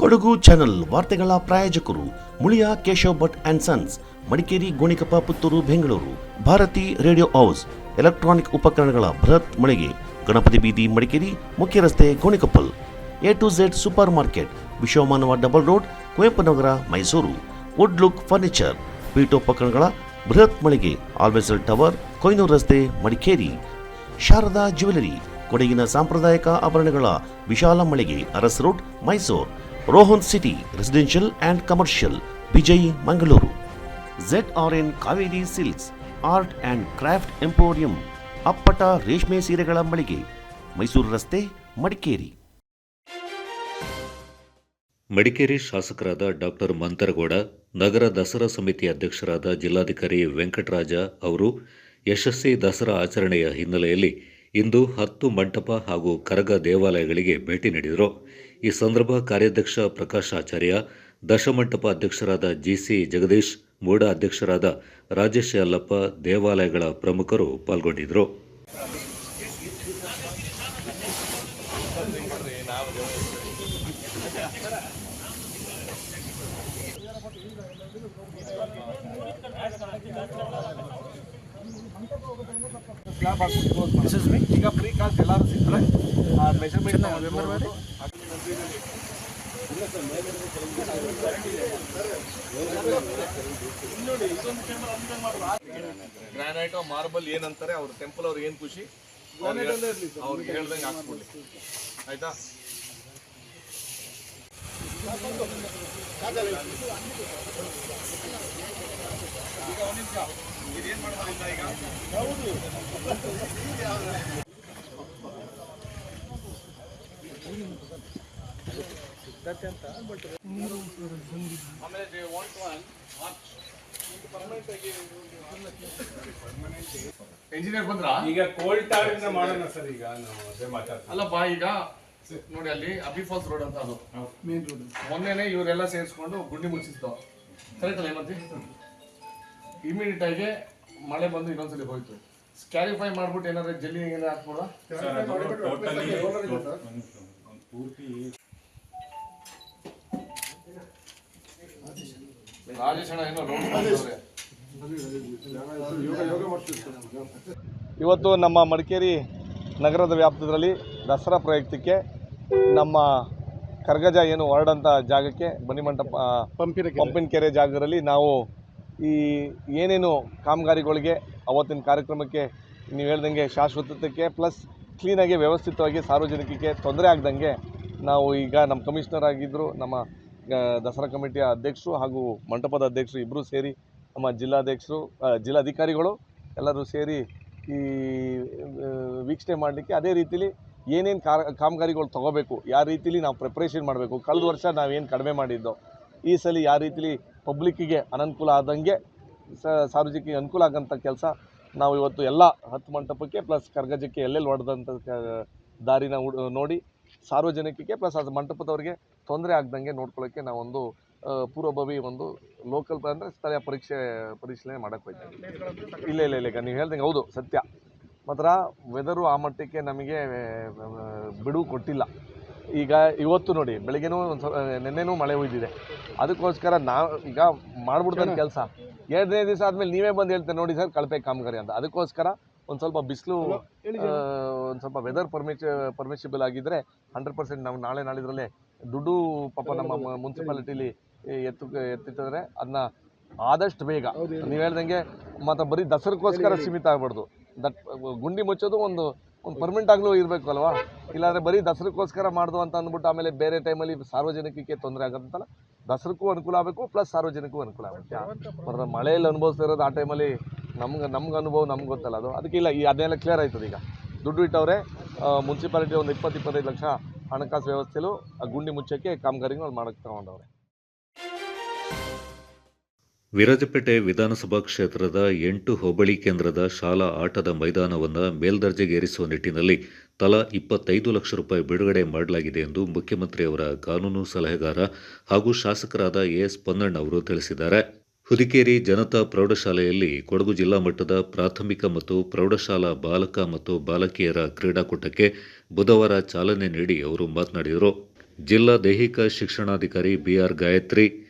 Kodagu channel ವಾರ್ತೆಗಳ ಪ್ರಾಯೋಜಕರು Muliya Keshav Bhat and sons, Madikeri, Gonikoppa, Puttur, Bengaluru. Bharati radio house, electronic ಉಪಕರಣಗಳ ಬೃಹತ್ ಮಳಿಗೆ, ಗಣಪತಿ ಬೀದಿ, ಮಡಿಕೇರಿ, ಮುಖ್ಯ ರಸ್ತೆ, Gonikoppal. A2Z super market, Vishwamanava double road, Kuvempu Nagar, Mysuru. Wood look furniture, ಪೀಠೋಪಕರಣಗಳ ಬೃಹತ್ ಮಳಿಗೆ, ಆಲ್ವೆಸಲ್ ಟವರ್, ಕೊಯ್ನೂರು ರಸ್ತೆ, ಮಡಿಕೇರಿ. ಶಾರದಾ ಜ್ಯುವೆಲರಿ, ಕೊಡಗಿನ ಸಾಂಪ್ರದಾಯಿಕ ಆಭರಣಗಳ ವಿಶಾಲ ಮಳಿಗೆ, Aras road, Mysuru. Rohan city residential and commercial, Vijay, Mangaluru. ZRN Kaveri silks, art and craft emporium, ಅಪ್ಪಟ ರೇಷ್ಮೆ ಸೀರೆಗಳ ಮಳಿಗೆ, ಮೈಸೂರು ರಸ್ತೆ, ಮಡಿಕೇರಿ. ಮಡಿಕೇರಿ ಶಾಸಕರಾದ ಡಾಕ್ಟರ್ ಮಂತರಗೌಡ, ನಗರ ದಸರಾ ಸಮಿತಿ ಅಧ್ಯಕ್ಷರಾದ ಜಿಲ್ಲಾಧಿಕಾರಿ ವೆಂಕಟರಾಜ ಅವರು ಯಶಸ್ವಿ ದಸರಾ ಆಚರಣೆಯ ಹಿನ್ನೆಲೆಯಲ್ಲಿ ಇಂದು 10 ಮಂಟಪ ಹಾಗೂ ಕರಗ ದೇವಾಲಯಗಳಿಗೆ ಭೇಟಿ ನೀಡಿದರು. ಈ ಸಂದರ್ಭ ಕಾರ್ಯಾಧ್ಯಕ್ಷ ಪ್ರಕಾಶ್ ಆಚಾರ್ಯ, ದಶಮಂಟಪ ಅಧ್ಯಕ್ಷರಾದ GC ಜಗದೀಶ್, ಮೂಡ ಅಧ್ಯಕ್ಷರಾದ ರಾಜೇಶ್ ಯಲ್ಲಪ್ಪ, ದೇವಾಲಯಗಳ ಪ್ರಮುಖರು ಪಾಲ್ಗೊಂಡಿದ್ದರು. ಈಗ ಫ್ರೀ ಕಾಸ್ಟ್ ಎಲ್ಲರೂ ಸಿಗ್ತಾರೆ. ಮೆಜರ್ಮೆಂಟ್ ಗ್ರಾನೈಟ್ ಮಾರ್ಬಲ್ ಏನಂತಾರೆ ಅವ್ರ ಟೆಂಪಲ್ ಅವ್ರಿಗೆ ಏನು ಖುಷಿ ಅವ್ರಿಗೆ ಹೇಳ್ದಂಗೆ ಹಾಕ್ಸ್ಬಿಡ್ಲಿ, ಆಯ್ತಾ? ಈಗ ಒಂದು ನಿಮಿಷ ಇದೇನು ಮಾಡೋದ್ರಿಂದ ಈಗ ಆಮೇಲೆ ಎಂಜಿನಿಯರ್ ಬಂದ್ರ ಈಗ ಕೋಲ್ಡ್ ಟಾರ್ ಮಾಡೋಣ ಸರ್. ಈಗ ನಾವು ಅದೇ ಮಾತಾಡ್ತೀವಿ. ಅಲ್ಲಪ್ಪ, ಈಗ ನೋಡಿ ಅಲ್ಲಿ ಅಬಿಫಾಲ್ಸ್ ರೋಡ್ ಅಂತ, ಅದು ಮೇನ್ ರೋಡ್. ಮೊನ್ನೆನೆ ಇವರೆಲ್ಲ ಸೇರಿಸ್ಕೊಂಡು ಗುಂಡಿ ಮುಚ್ಚಿತ್ತು, ಕರೆಕ್ಟ್ ಅಲ್ಲ? ಏನಂತ ಇಮಿಡಿಯೇಟ್ ಆಗಿ ಮಳೆ ಬಂದು ಇನ್ನೊಂದ್ಸಲಿ ಹೋಯ್ತು. ಕ್ಯಾರಿಫೈ ಮಾಡ್ಬಿಟ್ಟು ಏನಾದ್ರು ಜಲ್ಲಿ ಏನಾರು ಹಾಕ್ಬೋದ? ರಾಜೇಶ್ ಅಣ್ಣ ಏನೋ ಇವತ್ತು ನಮ್ಮ ಮಡಿಕೇರಿ ನಗರದ ವ್ಯಾಪ್ತಿಯಲ್ಲಿ ದಸರಾ ಪ್ರಯುಕ್ತಕ್ಕೆ ನಮ್ಮ ಕರ್ಗಜ ಏನು ಹೊರಡಂಥ ಜಾಗಕ್ಕೆ ಬನ್ನಿಮಂಟಪ ಪಂಪಿನಕೆರೆ ಜಾಗದಲ್ಲಿ ನಾವು ಈ ಏನೇನು ಕಾಮಗಾರಿಗಳಿಗೆ ಅವತ್ತಿನ ಕಾರ್ಯಕ್ರಮಕ್ಕೆ ನೀವು ಹೇಳ್ದಂಗೆ ಶಾಶ್ವತತೆಗೆ ಪ್ಲಸ್ ಕ್ಲೀನಾಗಿ ವ್ಯವಸ್ಥಿತವಾಗಿ ಸಾರ್ವಜನಿಕರಿಗೆ ತೊಂದರೆ ಆಗ್ದಂಗೆ ನಾವು ಈಗ ನಮ್ಮ ಕಮಿಷನರ್ ಆಗಿದ್ದರು, ನಮ್ಮ ದಸರಾ ಕಮಿಟಿಯ ಅಧ್ಯಕ್ಷರು ಹಾಗೂ ಮಂಟಪದ ಅಧ್ಯಕ್ಷರು ಇಬ್ಬರು ಸೇರಿ, ನಮ್ಮ ಜಿಲ್ಲಾಧಿಕಾರಿಗಳು ಎಲ್ಲರೂ ಸೇರಿ ಈ ವೀಕ್ಷಣೆ ಮಾಡಲಿಕ್ಕೆ ಅದೇ ರೀತಿಲಿ ಏನೇನು ಕಾಮಗಾರಿಗಳು ತೊಗೋಬೇಕು, ಯಾವ ರೀತಿಲಿ ನಾವು ಪ್ರಿಪ್ರೇಷನ್ ಮಾಡಬೇಕು, ಕಳೆದ ವರ್ಷ ನಾವೇನು ಕಡಿಮೆ ಮಾಡಿದ್ದೋ ಈ ಸಲ ಯಾವ ರೀತಿಲಿ ಪಬ್ಲಿಕ್ಕಿಗೆ ಅನನುಕೂಲ ಆದಂಗೆ ಸಾರ್ವಜನಿಕರಿಗೆ ಅನುಕೂಲ ಆಗೋಂಥ ಕೆಲಸ ನಾವು ಇವತ್ತು ಎಲ್ಲ 10 ಮಂಟಪಕ್ಕೆ ಪ್ಲಸ್ ಕರ್ಗಜಕ್ಕೆ ಎಲ್ಲೆಲ್ಲಿ ಹೊಡೆದಂಥ ದಾರಿನ ನೋಡಿ ಸಾರ್ವಜನಿಕರಿಗೆ ಪ್ಲಸ್ ಅದು ಮಂಟಪದವ್ರಿಗೆ ತೊಂದರೆ ಆಗ್ದಂಗೆ ನೋಡ್ಕೊಳ್ಳೋಕ್ಕೆ ನಾವೊಂದು ಪೂರ್ವಭಾವಿ ಒಂದು ಲೋಕಲ್ ಅಂದರೆ ಸ್ಥಳೀಯ ಪರಿಶೀಲನೆ ಮಾಡೋಕ್ಕೆ ಹೋಗ್ತೀವಿ. ಇಲ್ಲ ಈಗ ನೀವು ಹೇಳ್ದಂಗೆ ಹೌದು ಸತ್ಯ. ಮಾತ್ರ ವೆದರು ಆ ಮಟ್ಟಕ್ಕೆ ನಮಗೆ ಬಿಡುವು ಕೊಟ್ಟಿಲ್ಲ. ಈಗ ಇವತ್ತು ನೋಡಿ ಬೆಳಗ್ಗೆನೂ ನೆನ್ನೆನೂ ಮಳೆ ಹೊಯ್ದಿದೆ, ಅದಕ್ಕೋಸ್ಕರ ನಾವು ಈಗ ಮಾಡ್ಬಿಡ್ತಾನೆ ಕೆಲಸ. 2ನೇ ದಿವಸ ಆದಮೇಲೆ ನೀವೇ ಬಂದು ಹೇಳ್ತೇನೆ ನೋಡಿ ಸರ್ ಕಳಪೆ ಕಾಮಗಾರಿ ಅಂತ. ಅದಕ್ಕೋಸ್ಕರ ಒಂದು ಸ್ವಲ್ಪ ಬಿಸಿಲು, ಒಂದು ಸ್ವಲ್ಪ ವೆದರ್ ಪರ್ಮಿಷಿಬಲ್ ಆಗಿದ್ದರೆ 100% ನಾವು ನಾಳಿದ್ರಲ್ಲೇ ದುಡ್ಡು ಪಾಪ ನಮ್ಮ ಮುನ್ಸಿಪಾಲಿಟಿಲಿ ಎತ್ತಿಟ್ಟಿದ್ರೆ ಅದನ್ನ ಆದಷ್ಟು ಬೇಗ ನೀವು ಹೇಳ್ದಂಗೆ ಮತ್ತು ಬರೀ ದಸರಕ್ಕೋಸ್ಕರ ಸೀಮಿತ ಆಗ್ಬಾರ್ದು. ಗುಂಡಿ ಮುಚ್ಚೋದು ಒಂದು ಪರ್ಮನೆಂಟ್ ಆಗಲೂ ಇರಬೇಕು ಅಲ್ವಾ? ಇಲ್ಲಾಂದರೆ ಬರೀ ದಸರಕ್ಕೋಸ್ಕರ ಮಾಡ್ದು ಅಂತ ಅಂದ್ಬಿಟ್ಟು ಆಮೇಲೆ ಬೇರೆ ಟೈಮಲ್ಲಿ ಸಾರ್ವಜನಿಕರಿಗೆ ತೊಂದರೆ ಆಗೋಂತಲ್ಲ. ದಸರಕ್ಕೂ ಅನುಕೂಲ ಆಗಬೇಕು ಪ್ಲಸ್ ಸಾರ್ವಜನಿಕಗೂ ಅನುಕೂಲ ಆಗುತ್ತೆ. ಮತ್ತು ಮಳೆಯಲ್ಲಿ ಅನುಭವಿಸ್ತಾ ಇರೋದು ಆ ಟೈಮಲ್ಲಿ ನಮ್ಗೆ ಅನುಭವ ನಮ್ಗೆ ಗೊತ್ತಲ್ಲ ಅದು. ಅದಕ್ಕೆ ಇಲ್ಲ, ಈ ಅದನ್ನೆಲ್ಲ ಕ್ಲಿಯರ್ ಆಯ್ತದೆ. ಈಗ ದುಡ್ಡು ಇಟ್ಟವ್ರೆ ಮುನ್ಸಿಪಾಲಿಟಿ ಒಂದು 20-25 ಲಕ್ಷ ಹಣಕಾಸು ವ್ಯವಸ್ಥೆಯಲ್ಲೂ ಆ ಗುಂಡಿ ಮುಚ್ಚೋಕ್ಕೆ ಕಾಮಗಾರಿಗಳು ಮಾಡೋಕ್ಕೆ ತಗೊಂಡವ್ರೆ. ವಿರಾಜಪೇಟೆ ವಿಧಾನಸಭಾ ಕ್ಷೇತ್ರದ 8 ಹೋಬಳಿ ಕೇಂದ್ರದ ಶಾಲಾ ಆಟದ ಮೈದಾನವನ್ನು ಮೇಲ್ದರ್ಜೆಗೇರಿಸುವ ನಿಟ್ಟಿನಲ್ಲಿ ತಲಾ 25 ಲಕ್ಷ ರೂಪಾಯಿ ಬಿಡುಗಡೆ ಮಾಡಲಾಗಿದೆ ಎಂದು ಮುಖ್ಯಮಂತ್ರಿಯವರ ಕಾನೂನು ಸಲಹೆಗಾರ ಹಾಗೂ ಶಾಸಕರಾದ AS ಪೊನ್ನಣ್ಣ ಅವರು ತಿಳಿಸಿದ್ದಾರೆ. ಹುದಿಕೇರಿ ಜನತಾ ಪ್ರೌಢಶಾಲೆಯಲ್ಲಿ ಕೊಡಗು ಜಿಲ್ಲಾ ಮಟ್ಟದ ಪ್ರಾಥಮಿಕ ಮತ್ತು ಪ್ರೌಢಶಾಲಾ ಬಾಲಕ ಮತ್ತು ಬಾಲಕಿಯರ ಕ್ರೀಡಾಕೂಟಕ್ಕೆ ಬುಧವಾರ ಚಾಲನೆ ನೀಡಿ ಅವರು ಮಾತನಾಡಿದರು. ಜಿಲ್ಲಾ ದೈಹಿಕ ಶಿಕ್ಷಣಾಧಿಕಾರಿ ಬಿಆರ್ ಗಾಯತ್ರಿ,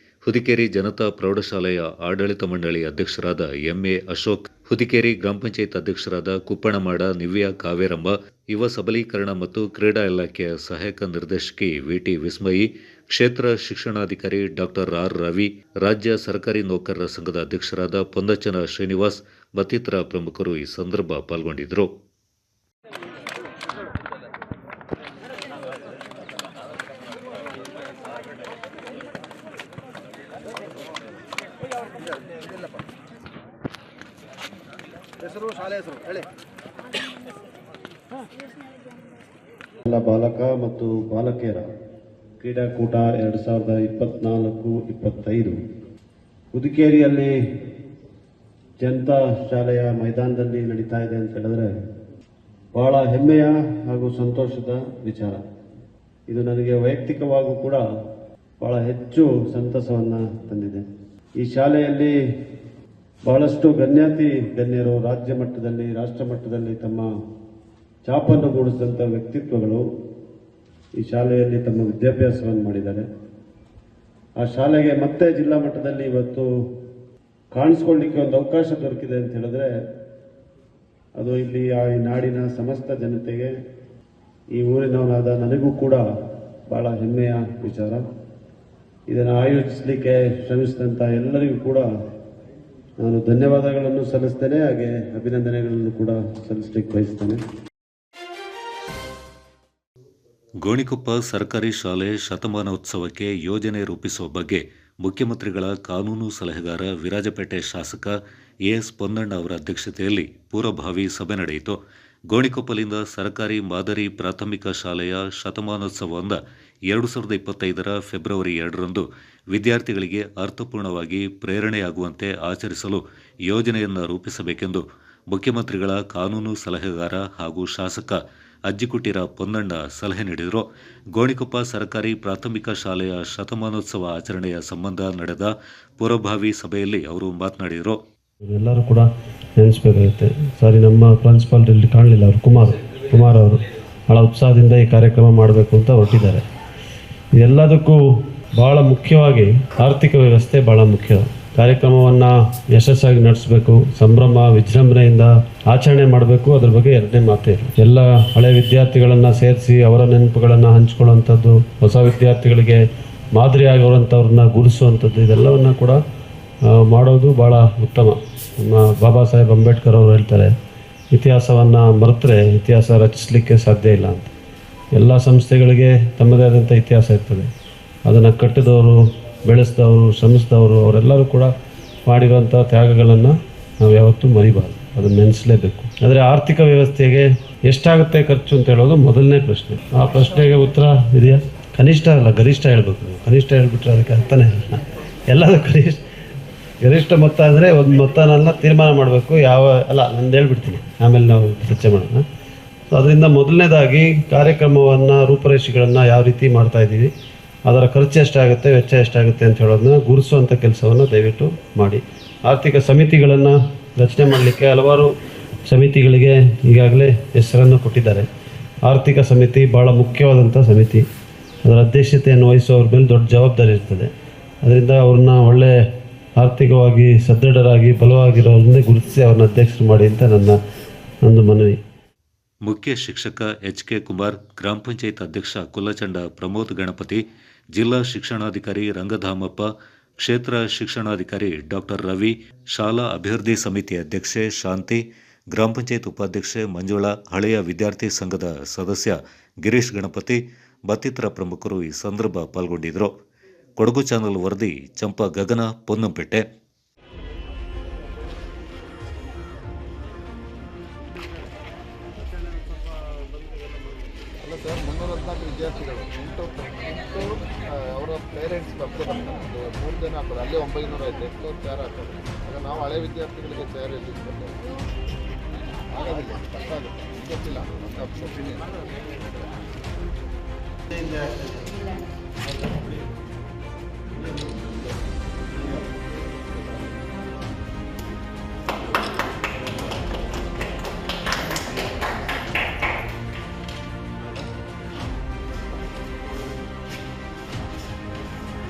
ಹುದಿಕೇರಿ ಜನತಾ ಪ್ರೌಢಶಾಲೆಯ ಆಡಳಿತ ಮಂಡಳಿ ಅಧ್ಯಕ್ಷರಾದ ಎಂಎ ಅಶೋಕ್, ಹುದಿಕೇರಿ ಗ್ರಾಮ ಪಂಚಾಯತ್ ಅಧ್ಯಕ್ಷರಾದ ಕುಪ್ಪಣಮಾಡ ನಿವ್ಯಾ ಕಾವೇರಮ್ಮ, ಯುವ ಸಬಲೀಕರಣ ಮತ್ತು ಕ್ರೀಡಾ ಇಲಾಖೆಯ ಸಹಾಯಕ ನಿರ್ದೇಶಕಿ ವಿಟಿ ವಿಸ್ಮಯಿ, ಕ್ಷೇತ್ರ ಶಿಕ್ಷಣಾಧಿಕಾರಿ ಡಾಕ್ಟರ್ ಆರ್ ರವಿ, ರಾಜ್ಯ ಸರ್ಕಾರಿ ನೌಕರರ ಸಂಘದ ಅಧ್ಯಕ್ಷರಾದ ಪೊಂದಚನ ಶ್ರೀನಿವಾಸ್ ಮತ್ತಿತರ ಪ್ರಮುಖರು ಈ ಸಂದರ್ಭ ಪಾಲ್ಗೊಂಡಿದ್ದರು. ಎಲ್ಲ ಬಾಲಕ ಮತ್ತು ಬಾಲಕಿಯರ ಕ್ರೀಡಾಕೂಟ 2024-25 ಹುದಿಕೇರಿಯಲ್ಲಿ ಜನತಾ ಶಾಲೆಯ ಮೈದಾನದಲ್ಲಿ ನಡೀತಾ ಇದೆ ಅಂತ ಹೇಳಿದ್ರೆ ಬಹಳ ಹೆಮ್ಮೆಯ ಹಾಗೂ ಸಂತೋಷದ ವಿಚಾರ. ಇದು ನನಗೆ ವೈಯಕ್ತಿಕವಾಗೂ ಕೂಡ ಬಹಳ ಹೆಚ್ಚು ಸಂತಸವನ್ನು ತಂದಿದೆ. ಈ ಶಾಲೆಯಲ್ಲಿ ಬಹಳಷ್ಟು ಗಣ್ಯರು ರಾಜ್ಯ ಮಟ್ಟದಲ್ಲಿ, ರಾಷ್ಟ್ರ ಮಟ್ಟದಲ್ಲಿ ತಮ್ಮ ಛಾಪನ್ನು ಮೂಡಿಸಿದಂಥ ವ್ಯಕ್ತಿತ್ವಗಳು ಈ ಶಾಲೆಯಲ್ಲಿ ತಮ್ಮ ವಿದ್ಯಾಭ್ಯಾಸವನ್ನು ಮಾಡಿದ್ದಾರೆ. ಆ ಶಾಲೆಗೆ ಮತ್ತೆ ಜಿಲ್ಲಾ ಮಟ್ಟದಲ್ಲಿ ಇವತ್ತು ಕಾಣಿಸ್ಕೊಳ್ಳಿಕ್ಕೆ ಒಂದು ಅವಕಾಶ ದೊರಕಿದೆ ಅಂತ ಹೇಳಿದ್ರೆ ಅದು ಇಲ್ಲಿ ಈ ನಾಡಿನ ಸಮಸ್ತ ಜನತೆಗೆ, ಈ ಊರಿನವನಾದ ನನಗೂ ಕೂಡ ಬಹಳ ಹೆಮ್ಮೆಯ ವಿಚಾರ. ಇದನ್ನು ಆಯೋಜಿಸಲಿಕ್ಕೆ ಶ್ರಮಿಸಿದಂಥ ಎಲ್ಲರಿಗೂ ಕೂಡ ನಾನು ಧನ್ಯವಾದಗಳನ್ನು ಸಲ್ಲಿಸ್ತೇನೆ, ಹಾಗೆ ಅಭಿನಂದನೆಗಳನ್ನು ಕೂಡ ಸಲ್ಲಿಸಲಿಕ್ಕೆ ಬಯಸ್ತೇನೆ. ಗೋಣಿಕೊಪ್ಪ ಸರ್ಕಾರಿ ಶಾಲೆ ಶತಮಾನೋತ್ಸವಕ್ಕೆ ಯೋಜನೆ ರೂಪಿಸುವ ಬಗ್ಗೆ ಮುಖ್ಯಮಂತ್ರಿಗಳ ಕಾನೂನು ಸಲಹೆಗಾರ ವಿರಾಜಪೇಟೆ ಶಾಸಕ ಎಎಸ್ ಪೊನ್ನಣ್ಣ ಅವರ ಅಧ್ಯಕ್ಷತೆಯಲ್ಲಿ ಪೂರ್ವಭಾವಿ ಸಭೆ ನಡೆಯಿತು. ಗೋಣಿಕೊಪ್ಪಲಿಂದ ಸರ್ಕಾರಿ ಮಾದರಿ ಪ್ರಾಥಮಿಕ ಶಾಲೆಯ ಶತಮಾನೋತ್ಸವವನ್ನು 2025 ಫೆಬ್ರವರಿ 2ರಂದು ವಿದ್ಯಾರ್ಥಿಗಳಿಗೆ ಅರ್ಥಪೂರ್ಣವಾಗಿ ಪ್ರೇರಣೆಯಾಗುವಂತೆ ಆಚರಿಸಲು ಯೋಜನೆಯನ್ನು ರೂಪಿಸಬೇಕೆಂದು ಮುಖ್ಯಮಂತ್ರಿಗಳ ಕಾನೂನು ಸಲಹೆಗಾರ ಹಾಗೂ ಶಾಸಕ ಅಜ್ಜಿಕುಟೀರ ಪೊನ್ನಣ್ಣ ಸಲಹೆ ನೀಡಿದರು. ಗೋಣಿಕೊಪ್ಪ ಸರ್ಕಾರಿ ಪ್ರಾಥಮಿಕ ಶಾಲೆಯ ಶತಮಾನೋತ್ಸವ ಆಚರಣೆಯ ಸಂಬಂಧ ನಡೆದ ಪೂರ್ವಭಾವಿ ಸಭೆಯಲ್ಲಿ ಅವರು ಮಾತನಾಡಿದರು. ಎಲ್ಲರೂ ಕೂಡ ನೆನೆಸ್ಬೇಕಾಗುತ್ತೆ. ಸಾರಿ, ನಮ್ಮ ಪ್ರಿನ್ಸಿಪಾಲ್ ಇಲ್ಲಿ ಕಾಣಲಿಲ್ಲ, ಅವರು ಕುಮಾರ್ ಅವರು ಬಹಳ ಉತ್ಸಾಹದಿಂದ ಈ ಕಾರ್ಯಕ್ರಮ ಮಾಡಬೇಕು ಅಂತ ಹೊರಟಿದ್ದಾರೆ. ಇದೆಲ್ಲದಕ್ಕೂ ಬಹಳ ಮುಖ್ಯವಾಗಿ ಆರ್ಥಿಕ ವ್ಯವಸ್ಥೆ ಬಹಳ ಮುಖ್ಯ. ಕಾರ್ಯಕ್ರಮವನ್ನು ಯಶಸ್ಸಾಗಿ ನಡೆಸಬೇಕು, ಸಂಭ್ರಮ ವಿಜೃಂಭಣೆಯಿಂದ ಆಚರಣೆ ಮಾಡಬೇಕು. ಅದ್ರ ಬಗ್ಗೆ ಎರಡನೇ ಮಾತೇ ಇಲ್ಲ. ಎಲ್ಲ ಹಳೆ ವಿದ್ಯಾರ್ಥಿಗಳನ್ನು ಸೇರಿಸಿ ಅವರ ನೆನಪುಗಳನ್ನು ಹಂಚ್ಕೊಳ್ಳುವಂಥದ್ದು, ಹೊಸ ವಿದ್ಯಾರ್ಥಿಗಳಿಗೆ ಮಾದರಿಯಾಗಿರುವಂಥವ್ರನ್ನ ಗುರುಸುವಂಥದ್ದು, ಇದೆಲ್ಲವನ್ನು ಕೂಡ ಮಾಡೋದು ಭಾಳ ಉತ್ತಮ. ನಮ್ಮ ಬಾಬಾ ಸಾಹೇಬ್ ಅಂಬೇಡ್ಕರ್ ಅವರು ಹೇಳ್ತಾರೆ, ಇತಿಹಾಸವನ್ನು ಮರೆತರೆ ಇತಿಹಾಸ ರಚಿಸಲಿಕ್ಕೆ ಸಾಧ್ಯ ಇಲ್ಲ ಅಂತ. ಎಲ್ಲ ಸಂಸ್ಥೆಗಳಿಗೆ ತಮ್ಮದೇ ಆದಂಥ ಇತಿಹಾಸ ಇರ್ತದೆ. ಅದನ್ನು ಕಟ್ಟಿದವರು, ಬೆಳೆಸಿದವರು, ಶ್ರಮಿಸಿದವರು ಅವರೆಲ್ಲರೂ ಕೂಡ ಮಾಡಿರುವಂಥ ತ್ಯಾಗಗಳನ್ನು ನಾವು ಯಾವತ್ತೂ ಮರಿಬಾರ್ದು, ಅದನ್ನು ನೆನೆಸಲೇಬೇಕು. ಆದರೆ ಆರ್ಥಿಕ ವ್ಯವಸ್ಥೆಗೆ ಎಷ್ಟಾಗುತ್ತೆ ಖರ್ಚು ಅಂತ ಹೇಳೋದು ಮೊದಲನೇ ಪ್ರಶ್ನೆ. ಆ ಪ್ರಶ್ನೆಗೆ ಉತ್ತರ ಇದೆಯಾ? ಕನಿಷ್ಠ ಅಲ್ಲ, ಗರಿಷ್ಠ ಹೇಳ್ಬೇಕು. ಕನಿಷ್ಠ ಹೇಳ್ಬಿಟ್ರೆ ಅದಕ್ಕೆ ಅರ್ಥನೇ ಇಲ್ಲ. ಎಲ್ಲದೂ ಗರಿಷ್ಠ ಮೊತ್ತ ಅಂದರೆ ಒಂದು ಮೊತ್ತನೆಲ್ಲ ತೀರ್ಮಾನ ಮಾಡಬೇಕು. ನಂದು ಹೇಳ್ಬಿಡ್ತೀನಿ, ಆಮೇಲೆ ನಾವು ಚರ್ಚೆ ಮಾಡೋಣ. ಸೊ ಅದರಿಂದ ಮೊದಲನೇದಾಗಿ ಕಾರ್ಯಕ್ರಮವನ್ನು, ರೂಪರೇಷೆಗಳನ್ನು ಯಾವ ರೀತಿ ಮಾಡ್ತಾ ಇದ್ದೀವಿ, ಅದರ ಖರ್ಚು ಎಷ್ಟಾಗುತ್ತೆ, ವೆಚ್ಚ ಎಷ್ಟಾಗುತ್ತೆ ಅಂತ ಹೇಳೋದನ್ನ ಗುರುಸುವಂಥ ಕೆಲಸವನ್ನು ದಯವಿಟ್ಟು ಮಾಡಿ. ಆರ್ಥಿಕ ಸಮಿತಿಗಳನ್ನು ರಚನೆ ಮಾಡಲಿಕ್ಕೆ ಹಲವಾರು ಸಮಿತಿಗಳಿಗೆ ಈಗಾಗಲೇ ಹೆಸರನ್ನು ಕೊಟ್ಟಿದ್ದಾರೆ. ಆರ್ಥಿಕ ಸಮಿತಿ ಭಾಳ ಮುಖ್ಯವಾದಂಥ ಸಮಿತಿ. ಅದರ ಅಧ್ಯಕ್ಷತೆಯನ್ನು ವಹಿಸುವವ್ರ ಮೇಲೆ ದೊಡ್ಡ ಜವಾಬ್ದಾರಿ ಇರ್ತದೆ. ಅದರಿಂದ ಅವ್ರನ್ನ ಒಳ್ಳೆ ಆರ್ಥಿಕವಾಗಿ ಸದೃಢರಾಗಿ ಬಲವಾಗಿರೋರನ್ನೇ ಗುರುತಿಸಿ ಅವ್ರನ್ನ ಅಧ್ಯಕ್ಷರು ಮಾಡಿ ಅಂತ ನಂದು ಮನವಿ. ಮುಖ್ಯ ಶಿಕ್ಷಕ ಎಚ್.ಕೆ. ಕುಮಾರ್, ಗ್ರಾಮ ಪಂಚಾಯತ್ ಅಧ್ಯಕ್ಷ ಕುಲ್ಲಚಂಡ ಪ್ರಮೋದ್ ಗಣಪತಿ, ಜಿಲ್ಲಾ ಶಿಕ್ಷಣಾಧಿಕಾರಿ ರಂಗಧಾಮಪ್ಪ, ಕ್ಷೇತ್ರ ಶಿಕ್ಷಣಾಧಿಕಾರಿ ಡಾಕ್ಟರ್ ರವಿ, ಶಾಲಾ ಅಭಿವೃದ್ಧಿ ಸಮಿತಿ ಅಧ್ಯಕ್ಷೆ ಶಾಂತಿ, ಗ್ರಾಮ ಪಂಚಾಯತ್ ಉಪಾಧ್ಯಕ್ಷೆ ಮಂಜುಳಾ, ಹಳೆಯ ವಿದ್ಯಾರ್ಥಿ ಸಂಘದ ಸದಸ್ಯ ಗಿರೀಶ್ ಗಣಪತಿ ಮತ್ತಿತರ ಪ್ರಮುಖರು ಈ ಸಂದರ್ಭ ಪಾಲ್ಗೊಂಡಿದ್ದರು. ಕೊಡಗು ಚಾನಲ್ ವರದಿ ಚಂಪಾ ಗಗನ, ಪೊನ್ನಂಪೇಟೆ. ಅಲ್ಲ ಸರ್, 314 ವಿದ್ಯಾರ್ಥಿಗಳು, 8 ಅವರ ಪೇರೆಂಟ್ಸ್ ಬರ್ತಾರೆ. 3 ಜನ ಆಗ್ತದೆ, ಅಲ್ಲೇ 900 ಆಯ್ತು, 8 ಚೇರ್ ಆಗ್ತದೆ. ಆಗ ನಾವು ಹಳೆ ವಿದ್ಯಾರ್ಥಿಗಳಿಗೆ ಚೇರ್ ಎಲ್ಲಿರ್ತದೆ ಆಗೋದಿಲ್ಲ, ಕಷ್ಟ ಆಗುತ್ತೆ. ಗೊತ್ತಿಲ್ಲ ಒಪಿನಿಯನ್.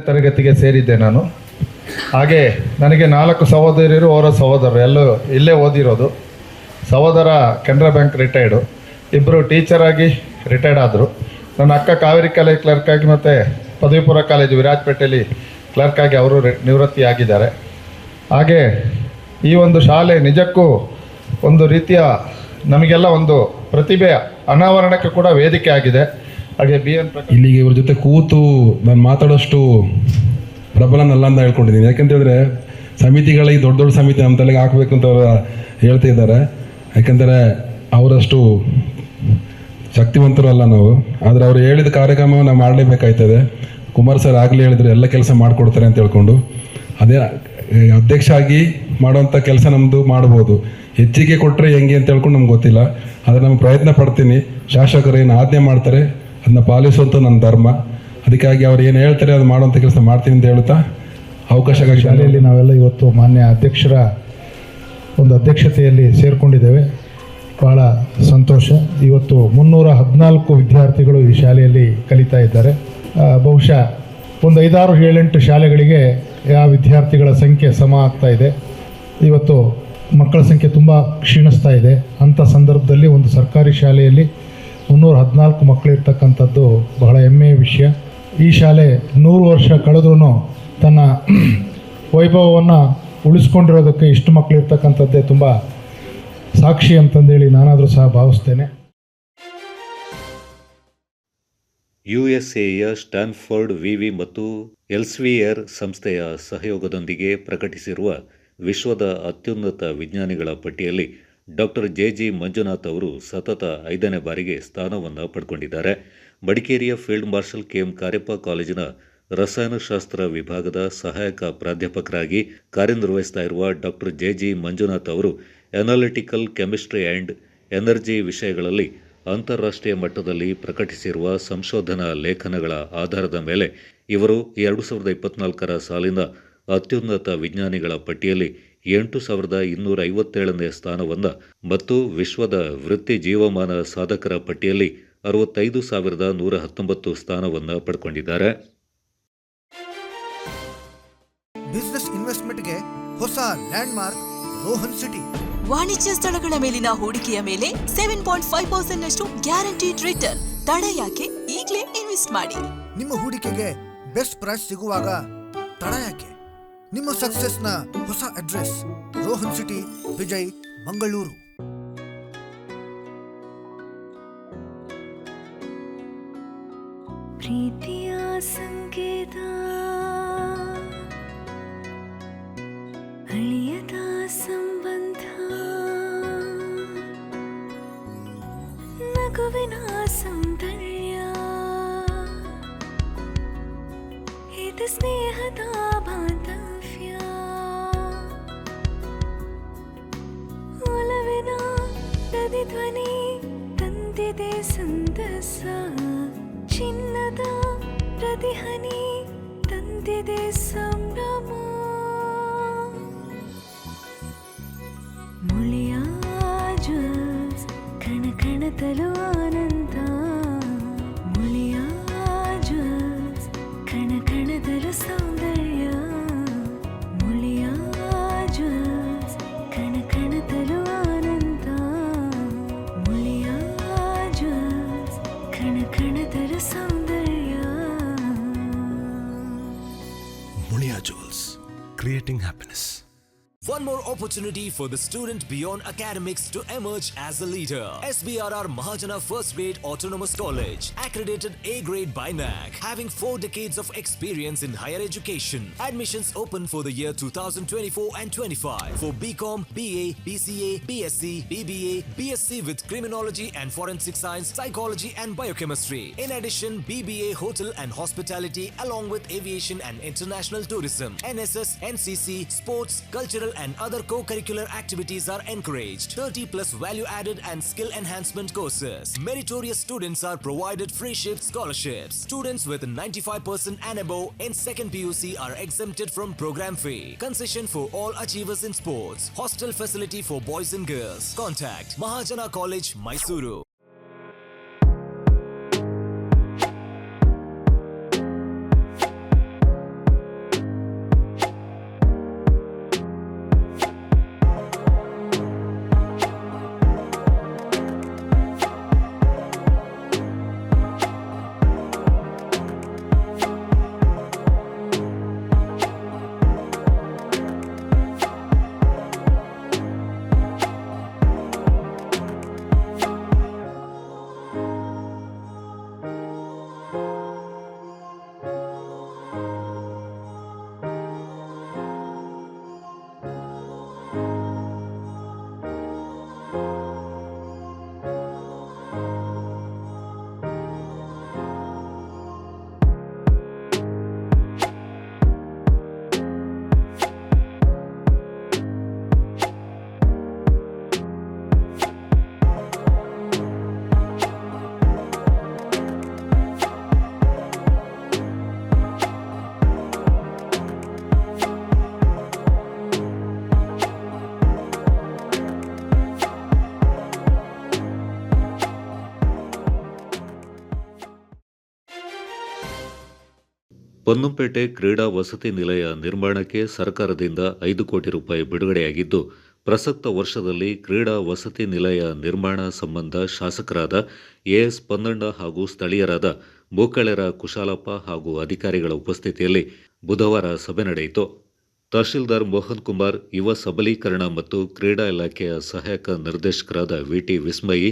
ತರಗತಿಗೆ ಸೇರಿದ್ದೆ ನಾನು. ಹಾಗೆ ನನಗೆ 4 ಸಹೋದರಿಯರು, ಅವರ ಸಹೋದರರು ಎಲ್ಲೂ ಇಲ್ಲೇ ಓದಿರೋದು. ಸಹೋದರ ಕೆನರಾ ಬ್ಯಾಂಕ್ ರಿಟೈರ್ಡು, ಇಬ್ಬರು ಟೀಚರಾಗಿ ರಿಟೈರ್ಡ್ ಆದರು. ನನ್ನ ಅಕ್ಕ ಕಾವೇರಿ ಕಾಲೇಜ್ ಕ್ಲರ್ಕಾಗಿ ಮತ್ತು ಪದವಿ ಪೂರ್ವ ಕಾಲೇಜು ವಿರಾಜಪೇಟೆಯಲ್ಲಿ ಕ್ಲರ್ಕಾಗಿ ಅವರು ನಿವೃತ್ತಿಯಾಗಿದ್ದಾರೆ. ಹಾಗೆ ಈ ಒಂದು ಶಾಲೆ ನಿಜಕ್ಕೂ ಒಂದು ರೀತಿಯ ನಮಗೆಲ್ಲ ಒಂದು ಪ್ರತಿಭೆಯ ಅನಾವರಣಕ್ಕೆ ಕೂಡ ವೇದಿಕೆ ಆಗಿದೆ. ಹಾಗೆ ಇಲ್ಲಿಗೆ ಇವ್ರ ಜೊತೆ ಕೂತು ನಾನು ಮಾತಾಡೋಷ್ಟು ಪ್ರಬಲನಲ್ಲ ಅಂತ ಹೇಳ್ಕೊಂಡಿದ್ದೀನಿ. ಯಾಕಂತೇಳಿದ್ರೆ ಸಮಿತಿಗಳಿಗೆ ದೊಡ್ಡ ದೊಡ್ಡ ಸಮಿತಿ ನಮ್ಮ ತಲೆಗೆ ಹಾಕಬೇಕು ಅಂತ ಅವರು ಹೇಳ್ತಾ ಇದ್ದಾರೆ. ಯಾಕಂದರೆ ಅವರಷ್ಟು ಶಕ್ತಿವಂತರು ಅಲ್ಲ ನಾವು. ಆದರೆ ಅವರು ಹೇಳಿದ ಕಾರ್ಯಕ್ರಮವನ್ನು ನಾವು ಮಾಡಲೇಬೇಕಾಯ್ತದೆ. ಕುಮಾರ್ ಸರ್ ಆಗಲೇ ಹೇಳಿದ್ರು ಎಲ್ಲ ಕೆಲಸ ಮಾಡಿಕೊಡ್ತಾರೆ ಅಂತ ಹೇಳ್ಕೊಂಡು, ಅದೇ ಅಧ್ಯಕ್ಷ ಆಗಿ ಮಾಡೋವಂಥ ಕೆಲಸ ನಮ್ಮದು ಮಾಡ್ಬೋದು. ಹೆಚ್ಚಿಗೆ ಕೊಟ್ಟರೆ ಹೆಂಗೆ ಅಂತ ಹೇಳ್ಕೊಂಡು ನಮ್ಗೆ ಗೊತ್ತಿಲ್ಲ. ಆದರೆ ನಮ್ಮ ಪ್ರಯತ್ನ ಪಡ್ತೀನಿ. ಶಾಸಕರು ಏನು ಆಜ್ಞೆ ಮಾಡ್ತಾರೆ ಅದನ್ನ ಪಾಲಿಸುವಂಥ ನನ್ನ ಧರ್ಮ. ಅದಕ್ಕಾಗಿ ಅವ್ರು ಏನು ಹೇಳ್ತಾರೆ ಅದು ಮಾಡುವಂಥ ಕೆಲಸ ಮಾಡ್ತೀನಿ ಅಂತ ಹೇಳ್ತಾ ಅವಕಾಶಕ್ಕಾಗಿ ಶಾಲೆಯಲ್ಲಿ ನಾವೆಲ್ಲ ಇವತ್ತು ಮಾನ್ಯ ಅಧ್ಯಕ್ಷರ ಒಂದು ಅಧ್ಯಕ್ಷತೆಯಲ್ಲಿ ಸೇರಿಕೊಂಡಿದ್ದೇವೆ. ಭಾಳ ಸಂತೋಷ. ಇವತ್ತು 314 ವಿದ್ಯಾರ್ಥಿಗಳು ಈ ಶಾಲೆಯಲ್ಲಿ ಕಲಿತಾ ಇದ್ದಾರೆ. ಬಹುಶಃ ಒಂದು 5-6-7-8 ಶಾಲೆಗಳಿಗೆ ಆ ವಿದ್ಯಾರ್ಥಿಗಳ ಸಂಖ್ಯೆ ಸಮ ಆಗ್ತಾ ಇದೆ. ಇವತ್ತು ಮಕ್ಕಳ ಸಂಖ್ಯೆ ತುಂಬ ಕ್ಷೀಣಿಸ್ತಾ ಇದೆ. ಅಂಥ ಸಂದರ್ಭದಲ್ಲಿ ಒಂದು ಸರ್ಕಾರಿ ಶಾಲೆಯಲ್ಲಿ 314 ಮಕ್ಕಳಿರ್ತಕ್ಕಂಥದ್ದು ಬಹಳ ಹೆಮ್ಮೆಯ ವಿಷಯ. ಈ ಶಾಲೆ 100 ವರ್ಷ ಕಳೆದ್ರೂ ತನ್ನ ವೈಭವವನ್ನು ಉಳಿಸ್ಕೊಂಡಿರೋದಕ್ಕೆ ಇಷ್ಟು ಮಕ್ಕಳಿರ್ತಕ್ಕಂಥದ್ದೇ ತುಂಬ ಸಾಕ್ಷಿ ಅಂತಂದೇಳಿ ನಾನಾದರೂ ಸಹ ಭಾವಿಸ್ತೇನೆ. ಯುಎಸ್ಎಯ ಸ್ಟ್ಯಾನ್ಫೋರ್ಡ್ ವಿವಿ ಮತ್ತು ಎಲ್ಸ್ವಿಯರ್ ಸಂಸ್ಥೆಯ ಸಹಯೋಗದೊಂದಿಗೆ ಪ್ರಕಟಿಸಿರುವ ವಿಶ್ವದ ಅತ್ಯುನ್ನತ ವಿಜ್ಞಾನಿಗಳ ಪಟ್ಟಿಯಲ್ಲಿ ಡಾಕ್ಟರ್ ಜೆ.ಜಿ. ಮಂಜುನಾಥ್ ಅವರು ಸತತ 5ನೇ ಬಾರಿಗೆ ಸ್ಥಾನವನ್ನು ಪಡ್ಕೊಂಡಿದ್ದಾರೆ. ಮಡಿಕೇರಿಯ ಫೀಲ್ಡ್ ಮಾರ್ಷಲ್ ಕೆ.ಎಂ. ಕಾರ್ಯಪ್ಪ ಕಾಲೇಜಿನ ರಸಾಯನಶಾಸ್ತ್ರ ವಿಭಾಗದ ಸಹಾಯಕ ಪ್ರಾಧ್ಯಾಪಕರಾಗಿ ಕಾರ್ಯನಿರ್ವಹಿಸ್ತಾ ಇರುವ ಡಾಕ್ಟರ್ ಜೆ.ಜಿ. ಮಂಜುನಾಥ್ ಅವರು ಅನಾಲಿಟಿಕಲ್ ಕೆಮಿಸ್ಟ್ರಿ ಆ್ಯಂಡ್ ಎನರ್ಜಿ ವಿಷಯಗಳಲ್ಲಿ ಅಂತಾರಾಷ್ಟ್ರೀಯ ಮಟ್ಟದಲ್ಲಿ ಪ್ರಕಟಿಸಿರುವ ಸಂಶೋಧನಾ ಲೇಖನಗಳ ಆಧಾರದ ಮೇಲೆ ಇವರು 2024ರ ಸಾಲಿನ ಅತ್ಯುನ್ನತ ವಿಜ್ಞಾನಿಗಳ ಪಟ್ಟಿಯಲ್ಲಿ 8257ನೇ ಸ್ಥಾನವನ್ನು ಮತ್ತು ವಿಶ್ವದ ವೃತ್ತಿ ಜೀವಮಾನ ಸಾಧಕರ ಪಟ್ಟಿಯಲ್ಲಿ 65119 ಸ್ಥಾನವನ್ನು ಪಡ್ಕೊಂಡಿದ್ದಾರೆ. ಬಿಸಿನೆಸ್ ಇನ್ವೆಸ್ಟ್ಮೆಂಟ್ಗೆ ಹೊಸ ಲ್ಯಾಂಡ್ಮಾರ್ಕ್ ರೋಹನ್ ಸಿಟಿ. ವಾಣಿಜ್ಯ ಸ್ಥಳಗಳ ಮೇಲಿನ ಹೂಡಿಕೆಯ ಮೇಲೆ 7.5% ನಷ್ಟು ಗ್ಯಾರಂಟಿಡ್ ರಿಟರ್ನ್. ತಡ ಯಾಕೆ? ಈಗಲೇ ಇನ್ವೆಸ್ಟ್ ಮಾಡಿ. ನಿಮ್ಮ ಹೂಡಿಕೆಗೆ ಬೆಸ್ಟ್ ಪ್ರೈಸ್ ಸಿಗುವಾಗ ತಡ ಯಾಕೆ? ನಿಮ್ಮ ಸಕ್ಸಸ್ನ ಹೊಸ ಅಡ್ರೆಸ್ ರೋಹನ್ ಸಿಟಿ, ವಿಜಯ್, ಮಂಗಳೂರು. ಪ್ರೀತಿಯ ಸಂಕೇತ, ಅಳಿಯದ ಸಂಬಂಧ, ನಗುವಿನ ಸೌಂದರ್ಯ, ಇದು ಸ್ನೇಹದ ಬಾಂಧವ್ಯ, ಒಲವಿನ ಪ್ರತಿಧ್ವನಿ ತಂದಿದೆ ಸಂದಸ, ಚಿನ್ನದ ಪ್ರತಿಹನಿ ತಂದಿದೆ ಸಂಭ್ರಮ. ಮುಳಿಯ ಜ್ಯೂಸ್ ಕಣ ಕಣದಲು ಆನಂದ, ಮುಳಿಯ ಜ್ಯೂಸ್ ಕಣ ಕಣದಲು ಸೌಂದರ್ಯ, ಮುಳಿಯ ಜ್ಯೂಸ್ ಕಣ ಕಣದಲು ಆನಂದ, ಮುಳಿಯ ಜ್ಯೂಸ್ ಕಣ ಕಣದಲು ಸೌಂದರ್ಯ. Mulia Jewels, creating happiness. One more opportunity for the student beyond academics to emerge as a leader. SBRR Mahajana First Grade Autonomous College, accredited A grade by NAC, having 4 decades of experience in higher education. Admissions open for the year 2024 and 25 for BCom, BA, BCA, BSc, BBA, BSc with Criminology and Forensic Science, Psychology and Biochemistry. In addition, BBA Hotel and Hospitality along with Aviation and International Tourism. NSS, NCC, Sports, Cultural and other co-curricular activities are encouraged. 30+ value-added and skill enhancement courses. Meritorious students are provided free shift scholarships. Students with 95% and above in second PUC are exempted from program fee. Concession for all achievers in sports. Hostel facility for boys and girls. Contact Mahajana College, Mysuru. Ponnampet ಕ್ರೀಡಾ ವಸತಿ ನಿಲಯ ನಿರ್ಮಾಣಕ್ಕೆ ಸರ್ಕಾರದಿಂದ 5 ಕೋಟಿ ರೂಪಾಯಿ ಬಿಡುಗಡೆಯಾಗಿದ್ದು, ಪ್ರಸಕ್ತ ವರ್ಷದಲ್ಲಿ ಕ್ರೀಡಾ ವಸತಿ ನಿಲಯ ನಿರ್ಮಾಣ ಸಂಬಂಧ ಶಾಸಕರಾದ ಎಎಸ್ ಪನ್ನಣ್ಣ ಹಾಗೂ ಸ್ಥಳೀಯರಾದ ಮೂಕಳೆರ ಕುಶಾಲಪ್ಪ ಹಾಗೂ ಅಧಿಕಾರಿಗಳ ಉಪಸ್ಥಿತಿಯಲ್ಲಿ ಬುಧವಾರ ಸಭೆ ನಡೆಯಿತು. ತಹಶೀಲ್ದಾರ್ ಮೋಹನ್ ಕುಮಾರ್, ಯುವ ಸಬಲೀಕರಣ ಮತ್ತು ಕ್ರೀಡಾ ಇಲಾಖೆಯ ಸಹಾಯಕ ನಿರ್ದೇಶಕರಾದ ವಿಟಿ ವಿಸ್ಮಯಿ,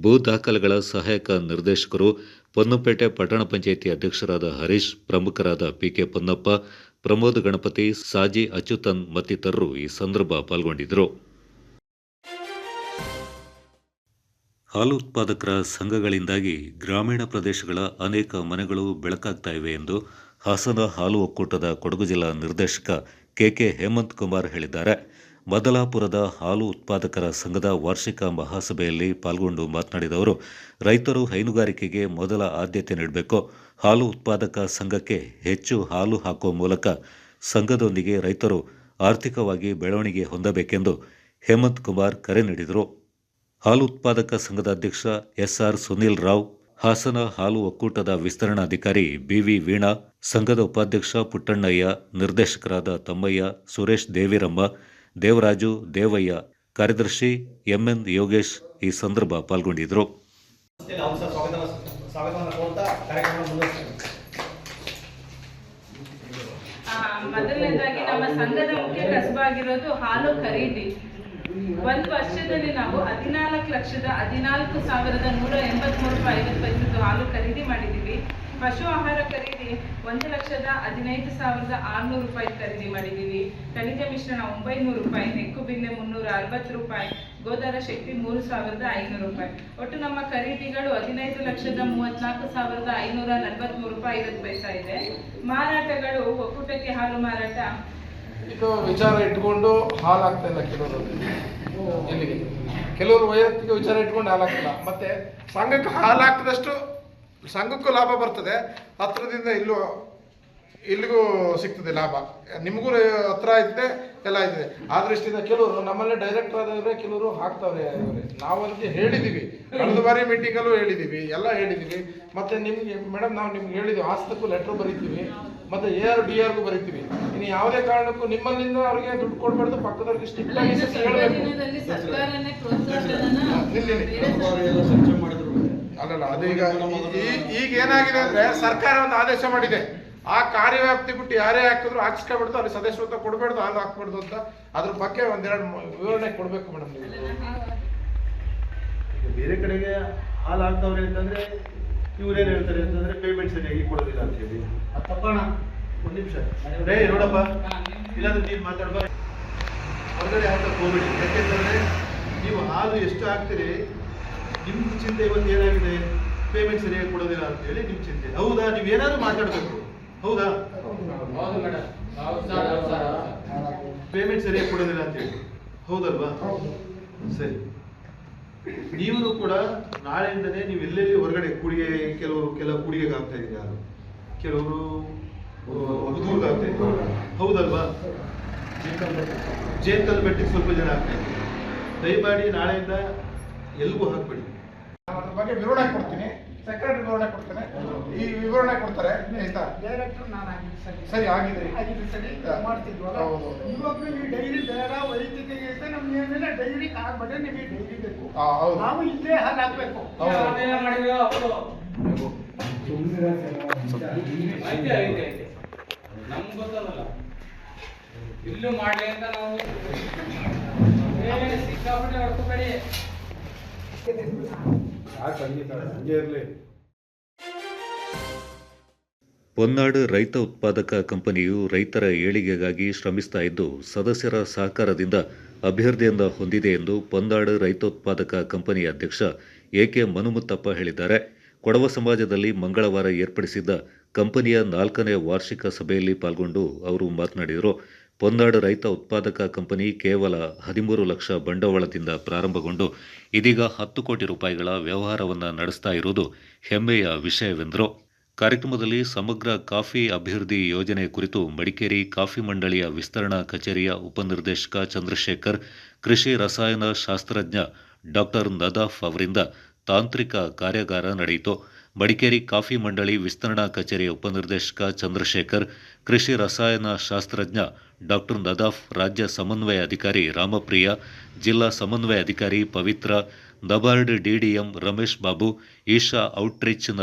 ಭೂ ದಾಖಲೆಗಳ ಸಹಾಯಕ ನಿರ್ದೇಶಕರು, ಪೊನ್ನಂಪೇಟೆ ಪಟ್ಟಣ ಪಂಚಾಯಿತಿ ಅಧ್ಯಕ್ಷರಾದ ಹರೀಶ್, ಪ್ರಮುಖರಾದ ಪಿಕೆ ಪೊನ್ನಪ್ಪ, ಪ್ರಮೋದ್ ಗಣಪತಿ, ಸಾಜಿ ಅಚ್ಯುತನ್ ಮತ್ತಿತರರು ಈ ಸಂದರ್ಭ ಪಾಲ್ಗೊಂಡಿದ್ದರು. ಹಾಲು ಉತ್ಪಾದಕರ ಸಂಘಗಳಿಂದಾಗಿ ಗ್ರಾಮೀಣ ಪ್ರದೇಶಗಳ ಅನೇಕ ಮನೆಗಳು ಬೆಳಕಾಗ್ತಾ ಇವೆ ಎಂದು ಹಾಸನ ಹಾಲು ಒಕ್ಕೂಟದ ಕೊಡಗು ಜಿಲ್ಲಾ ನಿರ್ದೇಶಕ ಕೆಕೆ ಹೇಮಂತ್ ಕುಮಾರ್ ಹೇಳಿದ್ದಾರೆ. ಮದಲಾಪುರದ ಹಾಲು ಉತ್ಪಾದಕರ ಸಂಘದ ವಾರ್ಷಿಕ ಮಹಾಸಭೆಯಲ್ಲಿ ಪಾಲ್ಗೊಂಡು ಮಾತನಾಡಿದ ಅವರು, ರೈತರು ಹೈನುಗಾರಿಕೆಗೆ ಮೊದಲ ಆದ್ಯತೆ ನೀಡಬೇಕು. ಹಾಲು ಉತ್ಪಾದಕ ಸಂಘಕ್ಕೆ ಹೆಚ್ಚು ಹಾಲು ಹಾಕುವ ಮೂಲಕ ಸಂಘದೊಂದಿಗೆ ರೈತರು ಆರ್ಥಿಕವಾಗಿ ಬೆಳವಣಿಗೆ ಹೊಂದಬೇಕೆಂದು ಹೇಮಂತ್ ಕುಮಾರ್ ಕರೆ ನೀಡಿದರು. ಹಾಲು ಉತ್ಪಾದಕ ಸಂಘದ ಅಧ್ಯಕ್ಷ ಎಸ್ಆರ್ ಸುನೀಲ್ ರಾವ್, ಹಾಸನ ಹಾಲು ಒಕ್ಕೂಟದ ವಿಸ್ತರಣಾಧಿಕಾರಿ ಬಿವಿ ವೀಣಾ, ಸಂಘದ ಉಪಾಧ್ಯಕ್ಷ ಪುಟ್ಟಣ್ಣಯ್ಯ, ನಿರ್ದೇಶಕರಾದ ತಮ್ಮಯ್ಯ, ಸುರೇಶ್ ದೇವಿರಮ್ಮ, ದೇವರಾಜು, ದೇವಯ್ಯ, ಕಾರ್ಯದರ್ಶಿ ಎಂಎನ್ ಯೋಗೇಶ್ ಈ ಸಂದರ್ಭ ಪಾಲ್ಗೊಂಡಿದ್ದರು. ಮೊದಲನೇದಾಗಿ ನಮ್ಮ ಸಂಘದ ಮುಖ್ಯ ಕಸಬಾಗಿರೋದು ಹಾಲು ಖರೀದಿ. ಒಂದು ವರ್ಷದಲ್ಲಿ ನಾವು 14,14,183 ರೂಪಾಯಿ 50 ಪೈಸೆದು ಹಾಲು ಖರೀದಿ ಮಾಡಿದ್ದೀವಿ. ಪಶು ಆಹಾರ ಖರೀದಿ 1,15,600 ರೂಪಾಯಿ ಖರೀದಿ ಮಾಡಿದ್ದೀವಿ. ಖನಿಜ ಮಿಶ್ರಣ 900 ರೂಪಾಯಿ, ಹೆಕ್ಕು ಬಿಲ್ಲೆ 360 ರೂಪಾಯಿ, ಗೋದಾರ ಶಕ್ತಿ 3,500 ರೂಪಾಯಿ. ಒಟ್ಟು ನಮ್ಮ ಖರೀದಿಗಳು 15,34,543 ರೂಪಾಯಿ 50 ಪೈಸಾ ಇದೆ. ಮಾರಾಟಗಳು ಒಕ್ಕೂಟಕ್ಕೆ ಹಾಲು ಮಾರಾಟ ಇದು ವಿಚಾರ ಇಟ್ಕೊಂಡು ಹಾಲು ಆಗ್ತಾ ಇಲ್ಲ ಕೆಲವರು, ಇಲ್ಲಿಗೆ ಕೆಲವರು ವೈಯಕ್ತಿಕ ವಿಚಾರ ಇಟ್ಕೊಂಡು ಹಾಲು ಆಗ್ತಿಲ್ಲ. ಮತ್ತೆ ಸಂಘಕ್ಕೆ ಹಾಲು ಹಾಕಿದಷ್ಟು ಸಂಘಕ್ಕೂ ಲಾಭ ಬರ್ತದೆ, ಹತ್ರದಿಂದ ಇಲ್ಲಿಗೂ ಸಿಗ್ತದೆ ಲಾಭ, ನಿಮಗೂ ಹತ್ರ ಐತೆ ಎಲ್ಲ ಐತೆ. ಆ ದೃಷ್ಟಿಯಿಂದ ಕೆಲವರು ನಮ್ಮಲ್ಲೇ ಡೈರೆಕ್ಟರ್ ಆದವ್ರೆ, ಕೆಲವರು ಹಾಕ್ತಾವ್ರೆ. ನಾವಂತ ಹೇಳಿದ್ದೀವಿ, ಕಳೆದ ಬಾರಿ ಮೀಟಿಂಗಲ್ಲೂ ಹೇಳಿದ್ದೀವಿ, ಎಲ್ಲ ಹೇಳಿದ್ದೀವಿ. ಮತ್ತು ನಿಮಗೆ ಮೇಡಮ್ ನಾವು ನಿಮ್ಗೆ ಹೇಳಿದ್ದೀವಿ, ಆಸ್ತಕ್ಕೂ ಲೆಟ್ರ್ ಬರೀತೀವಿ, ಮತ್ತು AR/DR ಬರೀತೀವಿ. ಇನ್ನು ಯಾವುದೇ ಕಾರಣಕ್ಕೂ ನಿಮ್ಮಲ್ಲಿಂದ ಅವ್ರಿಗೆ ದುಡ್ಡು ಕೊಡಬಾರ್ದು, ಪಕ್ಕದವ್ರಿಗೆ ಸ್ಟ್ರಿಕ್ಟ್ ಆಗಿ ಹೇಳಬೇಕು. ಅಲ್ಲಲ್ಲ, ಅದು ಈಗ ಏನಾಗಿದೆ ಅಂದರೆ ಸರ್ಕಾರ ಒಂದು ಆದೇಶ ಮಾಡಿದೆ, ಆ ಕಾರ್ಯವ್ಯಾಪ್ತಿ ಬಿಟ್ಟು ಯಾರೇ ಹಾಕಿದ್ರು ಹಾಕಿಸ್ಕೊಬಿಡ್ತು, ಅಲ್ಲಿ ಸದಸ್ಯತ್ವ ಕೊಡಬೇಡ್ದು, ಹಾಲು ಹಾಕ್ಬಾರ್ದು ಅಂತ. ಅದ್ರ ಬಗ್ಗೆ ಒಂದೆರಡು ವಿವರಣೆ ಕೊಡಬೇಕು ಮೇಡಮ್. ನೀವು ಬೇರೆ ಕಡೆಗೆ ಹಾಲು ಹಾಕ್ತವ್ರೆ ಅಂತಂದ್ರೆ ಇವ್ರೇನು ಹೇಳ್ತಾರೆ ಅಂತಂದ್ರೆ ಪೇಮೆಂಟ್ ಸರಿಯಾಗಿ ಕೊಡೋದಿಲ್ಲ ಅಂತ ಹೇಳಿ. ತಪ್ಪೋಣ, ಒಂದು ನಿಮಿಷ ರೇ ನೋಡಪ್ಪ, ಇಲ್ಲಾಂದ್ರೆ ನೀವು ಮಾತಾಡ್ಬಾರ ಹೊರಗಡೆ ಹಾಕಕ್ಕೆ ಹೋಗ್ಬೇಡಿ. ಯಾಕೆಂತಂದ್ರೆ ನೀವು ಹಾಲು ಎಷ್ಟು ಹಾಕ್ತೀರಿ, ನಿಮ್ದು ಚಿಂತೆ ಇವತ್ತು ಏನಾಗಿದೆ, ಪೇಮೆಂಟ್ ಸರಿಯಾಗಿ ಕೊಡೋದಿಲ್ಲ ಅಂತ ಹೇಳಿ ನಿಮ್ಮ ಚಿಂತೆ. ಹೌದಾ? ನೀವು ಏನಾದ್ರು ಮಾತಾಡ್ಬೇಕು, ಹೌದಾ? ಪೇಮೆಂಟ್ ಸರಿಯಾಗಿ ಕೊಡೋದಿಲ್ಲ ಅಂತ ಹೇಳಿ, ಹೌದಲ್ವಾ? ಸರಿ, ನೀವು ಕೂಡ ನಾಳೆಯಿಂದನೇ ನೀವು ಎಲ್ಲೆಲ್ಲಿ ಹೊರಗಡೆ ಕೆಲವು ಕೂಡಿಗೆಗೆ ಆಗ್ತಾ ಇದೆ, ಯಾರು ಕೆಲವರು ಹುಡುಗರಿಗೆ ಆಗ್ತಾ ಇದೆ, ಹೌದಲ್ವಾ? ಜೇತಲ್ ಬೆಟ್ಟಿಗೆ ಸ್ವಲ್ಪ ಜನ ಆಗ್ತಾ ಇದೆ. ದಯಮಾಡಿ ನಾಳೆಯಿಂದ ಎಲ್ಗೂ ಹಾಕ್ಬೇಡಿ. ಅದ್ರ ಬಗ್ಗೆ ವಿವರಣೆ ಕೊಡ್ತೀನಿ, ಸೆಕ್ರೆಟರಿ ವಿವರಣೆ ಕೊಡ್ತೇನೆ, ಈ ವಿವರಣೆ ಕೊಡ್ತಾರೆ. ಆಯ್ತಾ? ಸರಿ ಆಗಿದೆ ಮಾಡ್ತಿದ್ವಲ್ಲ, ಇವಾಗ ನೀವು ಡೈರಿ ಬೇಡ, ವೈದ್ಯಕೀಯ ನಮ್ಗೆ ಏನಿಲ್ಲ, ಡೈರಿ ಆಗ್ಬೇಡ, ನಿಮಗೆ ಡೈರಿ ಬೇಕು, ನಾವು ಇಲ್ಲೇ ಹಾಲು ಹಾಕ್ಬೇಕು. ನಮ್ಗೆ ಗೊತ್ತಲ್ಲ, ಇಲ್ಲೂ ಮಾಡ್ಲಿ ಅಂತ ನಾವು ಸಿಕ್ಕಾಪಟ್ಟೆ ಹೊಡ್ಕೋಬೇಡಿ. ಹೊನ್ನಾಡು ರೈತ ಉತ್ಪಾದಕ ಕಂಪನಿಯು ರೈತರ ಏಳಿಗೆಗಾಗಿ ಶ್ರಮಿಸ್ತಾ ಇದ್ದು, ಸದಸ್ಯರ ಸಹಕಾರದಿಂದ ಅಭಿವೃದ್ಧಿಯಿಂದ ಹೊಂದಿದೆ ಎಂದು ಹೊನ್ನಾಡು ರೈತ ಉತ್ಪಾದಕ ಕಂಪನಿಯ ಅಧ್ಯಕ್ಷ ಎಕೆ ಮನುಮುತ್ತಪ್ಪ ಹೇಳಿದ್ದಾರೆ. ಕೊಡವ ಸಮಾಜದಲ್ಲಿ ಮಂಗಳವಾರ ಏರ್ಪಡಿಸಿದ್ದ ಕಂಪನಿಯ 4ನೇ ವಾರ್ಷಿಕ ಸಭೆಯಲ್ಲಿ ಪಾಲ್ಗೊಂಡು ಅವರು ಮಾತನಾಡಿದರು. ಹೊನ್ನಾಡು ರೈತ ಉತ್ಪಾದಕ ಕಂಪನಿ ಕೇವಲ 13 ಲಕ್ಷ ಬಂಡವಾಳದಿಂದ ಪ್ರಾರಂಭಗೊಂಡು ಇದೀಗ 10 ಕೋಟಿ ರೂಪಾಯಿಗಳ ವ್ಯವಹಾರವನ್ನು ನಡೆಸ್ತಾ ಇರುವುದು ಹೆಮ್ಮೆಯ ವಿಷಯವೆಂದರು. ಕಾರ್ಯಕ್ರಮದಲ್ಲಿ ಸಮಗ್ರ ಕಾಫಿ ಅಭಿವೃದ್ಧಿ ಯೋಜನೆ ಕುರಿತು ಮಡಿಕೇರಿ ಕಾಫಿ ಮಂಡಳಿಯ ವಿಸ್ತರಣಾ ಕಚೇರಿಯ ಉಪನಿರ್ದೇಶಕ ಚಂದ್ರಶೇಖರ್, ಕೃಷಿ ರಸಾಯನ ಶಾಸ್ತ್ರಜ್ಞ ಡಾಕ್ಟರ್ ನದಾಫ್ ಅವರಿಂದ ತಾಂತ್ರಿಕ ಕಾರ್ಯಾಗಾರ ನಡೆಯಿತು. ಮಡಿಕೇರಿ ಕಾಫಿ ಮಂಡಳಿ ವಿಸ್ತರಣಾ ಕಚೇರಿಯ ಉಪನಿರ್ದೇಶಕ ಚಂದ್ರಶೇಖರ್, ಕೃಷಿ ರಸಾಯನ ಶಾಸ್ತ್ರಜ್ಞ ಡಾಕ್ಟರ್ ನದಾಫ್, ರಾಜ್ಯ ಸಮನ್ವಯ ಅಧಿಕಾರಿ ರಾಮಪ್ರಿಯ, ಜಿಲ್ಲಾ ಸಮನ್ವಯ ಅಧಿಕಾರಿ ಪವಿತ್ರ, ನಬಾರ್ಡ್ ಡಿಡಿಎಂ ರಮೇಶ್ ಬಾಬು, ಈಶಾ ಔಟ್ರೀಚ್ನ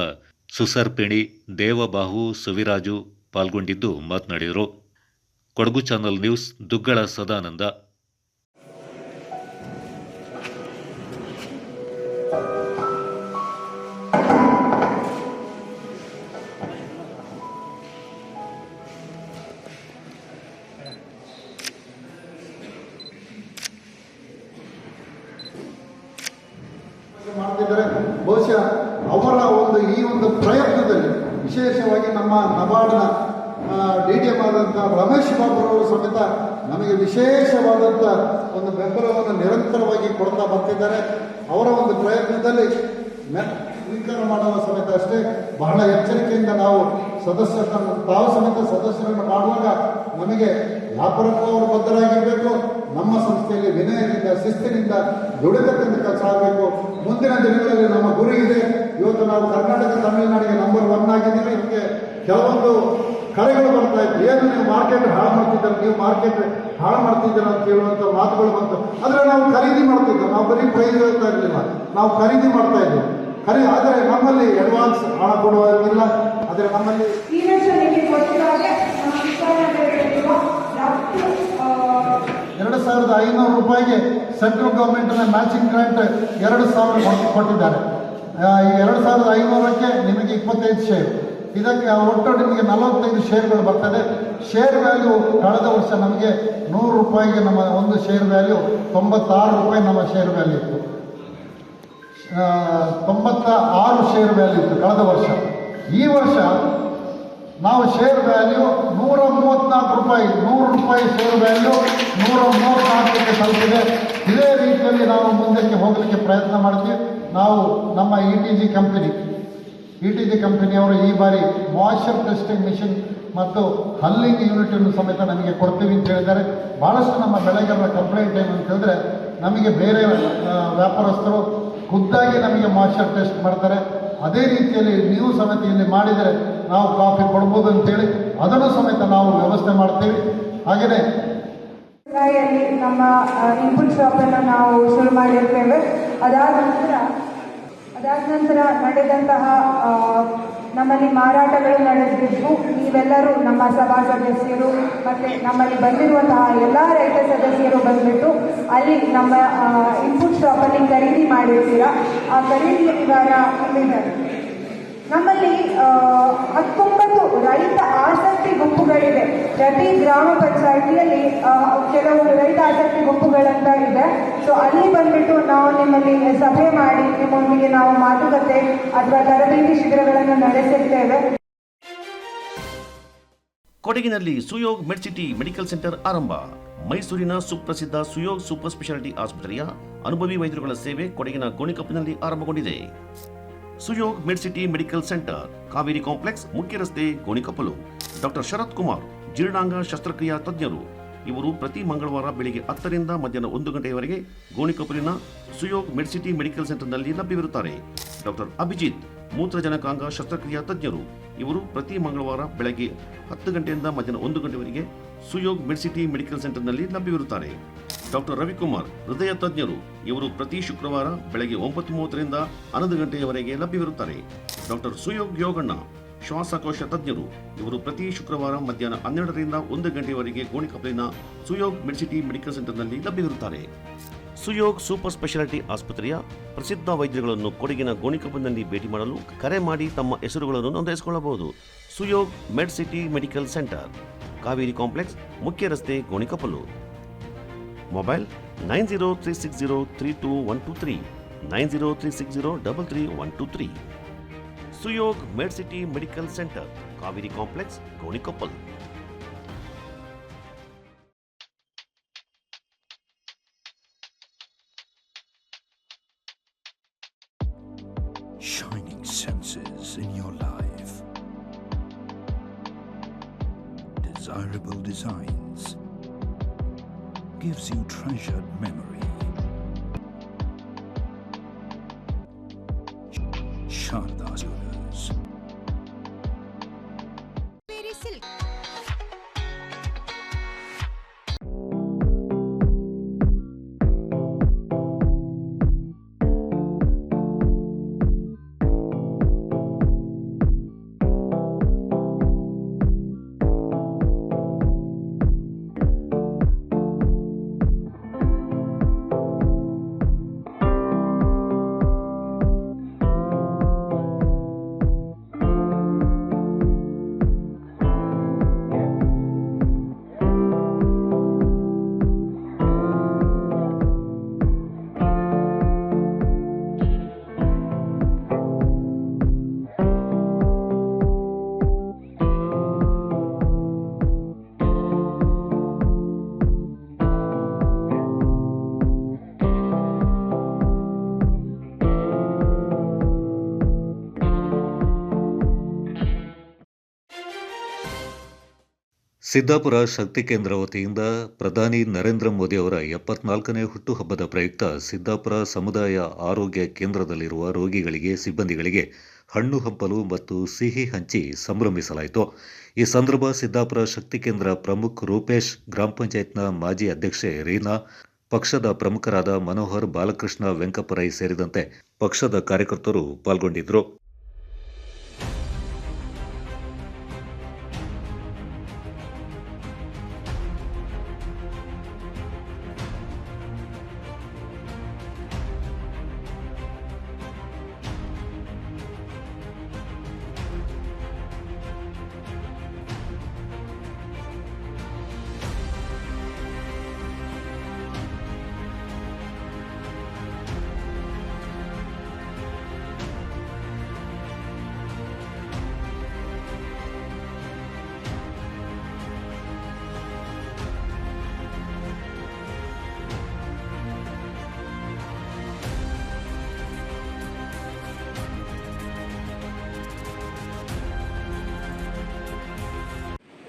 ಸುಸರ್ಪಿಣಿ, ದೇವಬಾಹು, ಸುವಿರಾಜು ಪಾಲ್ಗೊಂಡಿದ್ದು ಮಾತನಾಡಿದರು. Kodagu channel news, Duggala Sadananda. ಮಾಡ್ತಿದ್ದಾರೆ. ಬಹುಶಃ ಅವರ ಈ ಒಂದು ಪ್ರಯತ್ನದಲ್ಲಿ ವಿಶೇಷವಾಗಿ ನಮ್ಮ ನಬಾರ್ಡ್ನ DDM ಆದಂಥ ರಮೇಶ್ ಬಾಬುರವರು ಸಮೇತ ನಮಗೆ ವಿಶೇಷವಾದಂಥ ಒಂದು ಬೆಂಬಲವನ್ನು ನಿರಂತರವಾಗಿ ಕೊಡ್ತಾ ಬರ್ತಿದ್ದಾರೆ. ಅವರ ಒಂದು ಪ್ರಯತ್ನದಲ್ಲಿ ಸ್ವೀಕಾರ ಮಾಡುವ ಸಮೇತ ಅಷ್ಟೇ ಬಹಳ ಎಚ್ಚರಿಕೆಯಿಂದ ನಾವು ತಾವು ಸಮೇತ ಸದಸ್ಯರನ್ನು ಮಾಡುವಾಗ ನಮಗೆ ವ್ಯಾಪಾರಕ್ಕೂ ಅವರು ಬದ್ಧರಾಗಿರಬೇಕು. ನಮ್ಮ ಸಂಸ್ಥೆಯಲ್ಲಿ ವಿನಯದಿಂದ ಶಿಸ್ತಿನಿಂದ ದುಡಿತಕ್ಕಂಥ ಕೆಲಸ ಆಗಬೇಕು. ಮುಂದಿನ ದಿನಗಳಲ್ಲಿ ನಮ್ಮ ಗುರಿ ಇದೆ. ಇವತ್ತು ನಾವು ಕರ್ನಾಟಕ ತಮಿಳುನಾಡಿಗೆ ನಂಬರ್ 1 ಆಗಿದ್ದೀವಿ. ಇದಕ್ಕೆ ಕೆಲವೊಂದು ಕರೆಗಳು ಬರ್ತಾ ಇತ್ತು, ಏನು ನೀವು ಮಾರ್ಕೆಟ್ ಹಾಳು ಮಾಡ್ತಿದ್ದಾರೆ, ನೀವು ಮಾರ್ಕೆಟ್ ಹಾಳು ಮಾಡ್ತಿದ್ದೀರ ಅಂತ ಹೇಳುವಂಥ ಮಾತುಗಳು ಬಂತು. ಆದರೆ ನಾವು ಖರೀದಿ ಮಾಡ್ತಿದ್ದೆವು, ನಾವು ಬರೀ ಪ್ರೈಸ್ ಹೇಳ್ತಾ ಇರಲಿಲ್ಲ, ನಾವು ಖರೀದಿ ಮಾಡ್ತಾ ಇದ್ದೆವು. ಆದರೆ ನಮ್ಮಲ್ಲಿ ಅಡ್ವಾನ್ಸ್ ಹಣ ಕೊಡುವಾಗಿಲ್ಲ. ಆದರೆ ನಮ್ಮಲ್ಲಿ 2,500 ರೂಪಾಯಿಗೆ ಸೆಂಟ್ರಲ್ ಗೌರ್ಮೆಂಟ್ನ ಮ್ಯಾಚಿಂಗ್ ಗ್ರಾಂಟ್ 2,000 ಕೊಟ್ಟಿದ್ದಾರೆ. ಈ 2,500ಕ್ಕೆ ನಿಮಗೆ 25 ಶೇರ್, ಇದಕ್ಕೆ ಒಟ್ಟು ನಿಮಗೆ 45 ಶೇರ್ಗಳು ಬರ್ತದೆ. ಶೇರ್ ವ್ಯಾಲ್ಯೂ ಕಳೆದ ವರ್ಷ ನಮಗೆ 100 ರೂಪಾಯಿಗೆ ನಮ್ಮ ಒಂದು ಶೇರ್ ವ್ಯಾಲ್ಯೂ 96 ರೂಪಾಯಿ ನಮ್ಮ ಶೇರ್ ವ್ಯಾಲ್ಯೂ ಇತ್ತು. 96 ಶೇರ್ ವ್ಯಾಲ್ಯೂ ಇತ್ತು ಕಳೆದ ವರ್ಷ. ಈ ವರ್ಷ ನಾವು ಶೇರ್ ವ್ಯಾಲ್ಯೂ 134 ರೂಪಾಯಿ, 100 ರೂಪಾಯಿ ಶೇರ್ ವ್ಯಾಲ್ಯೂ 134ಕ್ಕೆ ತಲುಪಿದೆ. ಇದೇ ರೀತಿಯಲ್ಲಿ ನಾವು ಮುಂದಕ್ಕೆ ಹೋಗಲಿಕ್ಕೆ ಪ್ರಯತ್ನ ಮಾಡ್ತೀವಿ. ನಾವು ನಮ್ಮ ETG ಕಂಪನಿಯವರು ಈ ಬಾರಿ ಮಾಯ್ಶ್ಚರ್ ಟೆಸ್ಟಿಂಗ್ ಮಿಷಿನ್ ಮತ್ತು ಹಲ್ಲಿಂಗ್ ಯೂನಿಟನ್ನು ಸಮೇತ ನಮಗೆ ಕೊಡ್ತೀವಿ ಅಂತ ಹೇಳಿದ್ದಾರೆ. ಭಾಳಷ್ಟು ನಮ್ಮ ಬೆಳೆಗಾರರ ಕಂಪ್ಲೇಂಟ್ ಏನು ಅಂತ ಹೇಳಿದ್ರೆ, ನಮಗೆ ಬೇರೆ ವ್ಯಾಪಾರಸ್ಥರು ಖುದ್ದಾಗಿ ನಮಗೆ ಮಾಯ್ಶ್ಚರ್ ಟೆಸ್ಟ್ ಮಾಡ್ತಾರೆ. ಅದೇ ರೀತಿಯಲ್ಲಿ ನೀವು ಸಮೇತ ಇಲ್ಲಿ ಮಾಡಿದರೆ ನಾವು ಕಾಫಿ ಕೊಡ್ಬೋದು ಅಂತೇಳಿ ಅದನ್ನು ಸಮೇತ ನಾವು ವ್ಯವಸ್ಥೆ ಮಾಡ್ತೀವಿ. ಹಾಗೆಯೇ ನಮ್ಮ ಇನ್ಪುಟ್ ಶಾಪನ್ನು ನಾವು ಶುರು ಮಾಡಿರ್ತೇವೆ. ಅದಾದ ನಂತರ ನಡೆದಂತಹ ನಮ್ಮಲ್ಲಿ ಮಾರಾಟಗಳು ನಡೆದಿದ್ದು ನೀವೆಲ್ಲರೂ ನಮ್ಮ ಸಭಾ ಸದಸ್ಯರು ಮತ್ತು ನಮ್ಮಲ್ಲಿ ಬಂದಿರುವಂತಹ ಎಲ್ಲ ರೈತ ಸದಸ್ಯರು ಬಂದುಬಿಟ್ಟು ಅಲ್ಲಿ ನಮ್ಮ ಇನ್ಪುಟ್ ಶಾಪಲ್ಲಿ ಖರೀದಿ ಮಾಡಿರ್ತೀರ. ಆ ಖರೀದಿಯ ವಿವರ ಇಲ್ಲಿದ್ದಾರೆ. ನಮ್ಮಲ್ಲಿ 19 ರೈತ ಆಸಕ್ತಿ ಗುಂಪುಗಳಿವೆ. ಪ್ರತಿ ಗ್ರಾಮ ಪಂಚಾಯಿತಿಯಲ್ಲಿ ಕೆಲವು ರೈತ ಆಸಕ್ತಿ ಗುಂಪುಗಳಂತ ಇದೆ. ಸೊ ಅಲ್ಲಿ ಬಂದ್ಬಿಟ್ಟು ನಾವು ನಿಮ್ಮಲ್ಲಿ ಸಭೆ ಮಾಡಿ ನಿಮ್ಮೊಂದಿಗೆ ನಾವು ಮಾತುಕತೆ ಅಥವಾ ತರಬೇತಿ ಶಿಬಿರಗಳನ್ನು ನಡೆಸುತ್ತೇವೆ. ಕೊಡಗಿನಲ್ಲಿ ಸುಯೋಗ್ ಮೆಡ್ಸಿಟಿ ಮೆಡಿಕಲ್ ಸೆಂಟರ್ ಆರಂಭ. ಮೈಸೂರಿನ ಸುಪ್ರಸಿದ್ಧ ಸುಯೋಗ್ ಸೂಪರ್ ಸ್ಪೆಷಾಲಿಟಿ ಆಸ್ಪತ್ರೆಯ ಅನುಭವಿ ವೈದ್ಯರುಗಳ ಸೇವೆ ಕೊಡಗಿನ ಗೋಣಿಕೊಪ್ಪಲಿನಲ್ಲಿ ಆರಂಭಗೊಂಡಿದೆ. Suyog Medcity medical centre, Kaveri complex, ಮುಖ್ಯ ರಸ್ತೆ, ಗೋಣಿಕೊಪ್ಪಲು. ಡಾಕ್ಟರ್ ಶರತ್ ಕುಮಾರ್, ಜೀರ್ಣಾಂಗ ಶಸ್ತ್ರಕ್ರಿಯಾ ತಜ್ಞರು. ಇವರು ಪ್ರತಿ ಮಂಗಳವಾರ ಬೆಳಿಗ್ಗೆ 10 ರಿಂದ ಮಧ್ಯಾಹ್ನ 1 ಗಂಟೆಯವರೆಗೆ ಗೋಣಿಕೊಪ್ಪಲಿನ ಸುಯೋಗ್ ಮೆಡ್ಸಿಟಿ ಮೆಡಿಕಲ್ ಸೆಂಟರ್ನಲ್ಲಿ ಲಭ್ಯವಿರುತ್ತಾರೆ. ಡಾಕ್ಟರ್ ಅಭಿಜಿತ್, ಮೂತ್ರಜನಕಾಂಗ ಶಸ್ತ್ರಕ್ರಿಯಾ ತಜ್ಞರು. ಇವರು ಪ್ರತಿ ಮಂಗಳವಾರ ಬೆಳಗ್ಗೆ 10 ಗಂಟೆಯಿಂದ ಮಧ್ಯಾಹ್ನ 1 ಗಂಟೆವರೆಗೆ ಸುಯೋಗ್ ಮೆಡ್ಸಿಟಿ ಮೆಡಿಕಲ್ ಸೆಂಟರ್ನಲ್ಲಿ ಲಭ್ಯವಿರುತ್ತಾರೆ. ಡಾಕ್ಟರ್ ರವಿಕುಮಾರ್, ಹೃದಯ ತಜ್ಞರು. ಇವರು ಪ್ರತಿ ಶುಕ್ರವಾರ ಬೆಳಗ್ಗೆ 9:30 ರಿಂದ 11 ಗಂಟೆಯವರೆಗೆ ಲಭ್ಯವಿರುತ್ತಾರೆ. ಡಾಕ್ಟರ್ ಸುಯೋಗ್ ಯೋಗಣ್ಣ, ಶ್ವಾಸಕೋಶ ತಜ್ಞರು. ಇವರು ಪ್ರತಿ ಶುಕ್ರವಾರ ಮಧ್ಯಾಹ್ನ 12 ರಿಂದ 1 ಗಂಟೆಯವರೆಗೆ ಗೋಣಿಕೊಪ್ಪಲಿನ ಸುಯೋಗ್ ಮೆಡ್ಸಿಟಿ ಮೆಡಿಕಲ್ ಸೆಂಟರ್ನಲ್ಲಿ ಲಭ್ಯವಿರುತ್ತಾರೆ. ಸುಯೋಗ್ ಸೂಪರ್ ಸ್ಪೆಷಾಲಿಟಿ ಆಸ್ಪತ್ರೆಯ ಪ್ರಸಿದ್ಧ ವೈದ್ಯರುಗಳನ್ನು ಕೊಡಗಿನ ಗೋಣಿಕೊಪ್ಪಲಿನಲ್ಲಿ ಭೇಟಿ ಮಾಡಲು ಕರೆ ಮಾಡಿ ತಮ್ಮ ಹೆಸರುಗಳನ್ನು ನೋಂದಾಯಿಸಿಕೊಳ್ಳಬಹುದು. Suyog Medcity medical centre, Kaveri complex, ಮುಖ್ಯ ರಸ್ತೆ, Gonikoppal. Mobile 9036032123 9036033123. Suyog Medcity medical centre, Kaveri complex, Gonikoppal. Shining senses in your life. Desirable designs. Gives you treasured memory. Sharda Jewelers. Siddapura ಶಕ್ತಿ ಕೇಂದ್ರ ವತಿಯಿಂದ ಪ್ರಧಾನಿ ನರೇಂದ್ರ ಮೋದಿ ಅವರ 74ನೇ ಹುಟ್ಟುಹಬ್ಬದ ಪ್ರಯುಕ್ತ ಸಿದ್ದಾಪುರ ಸಮುದಾಯ ಆರೋಗ್ಯ ಕೇಂದ್ರದಲ್ಲಿರುವ ರೋಗಿಗಳಿಗೆ ಸಿಬ್ಬಂದಿಗಳಿಗೆ ಹಣ್ಣು ಹಂಪಲು ಮತ್ತು ಸಿಹಿ ಹಂಚಿ ಸಂಭ್ರಮಿಸಲಾಯಿತು. ಈ ಸಂದರ್ಭ ಸಿದ್ದಾಪುರ ಶಕ್ತಿ ಕೇಂದ್ರ ಪ್ರಮುಖ್ ರೂಪೇಶ್, ಗ್ರಾಮ ಪಂಚಾಯತ್ನ ಮಾಜಿ ಅಧ್ಯಕ್ಷೆ ರೀನಾ, ಪಕ್ಷದ ಪ್ರಮುಖರಾದ ಮನೋಹರ್, ಬಾಲಕೃಷ್ಣ, ವೆಂಕಪರೈ ಸೇರಿದಂತೆ ಪಕ್ಷದ ಕಾರ್ಯಕರ್ತರು ಪಾಲ್ಗೊಂಡಿದ್ದರು.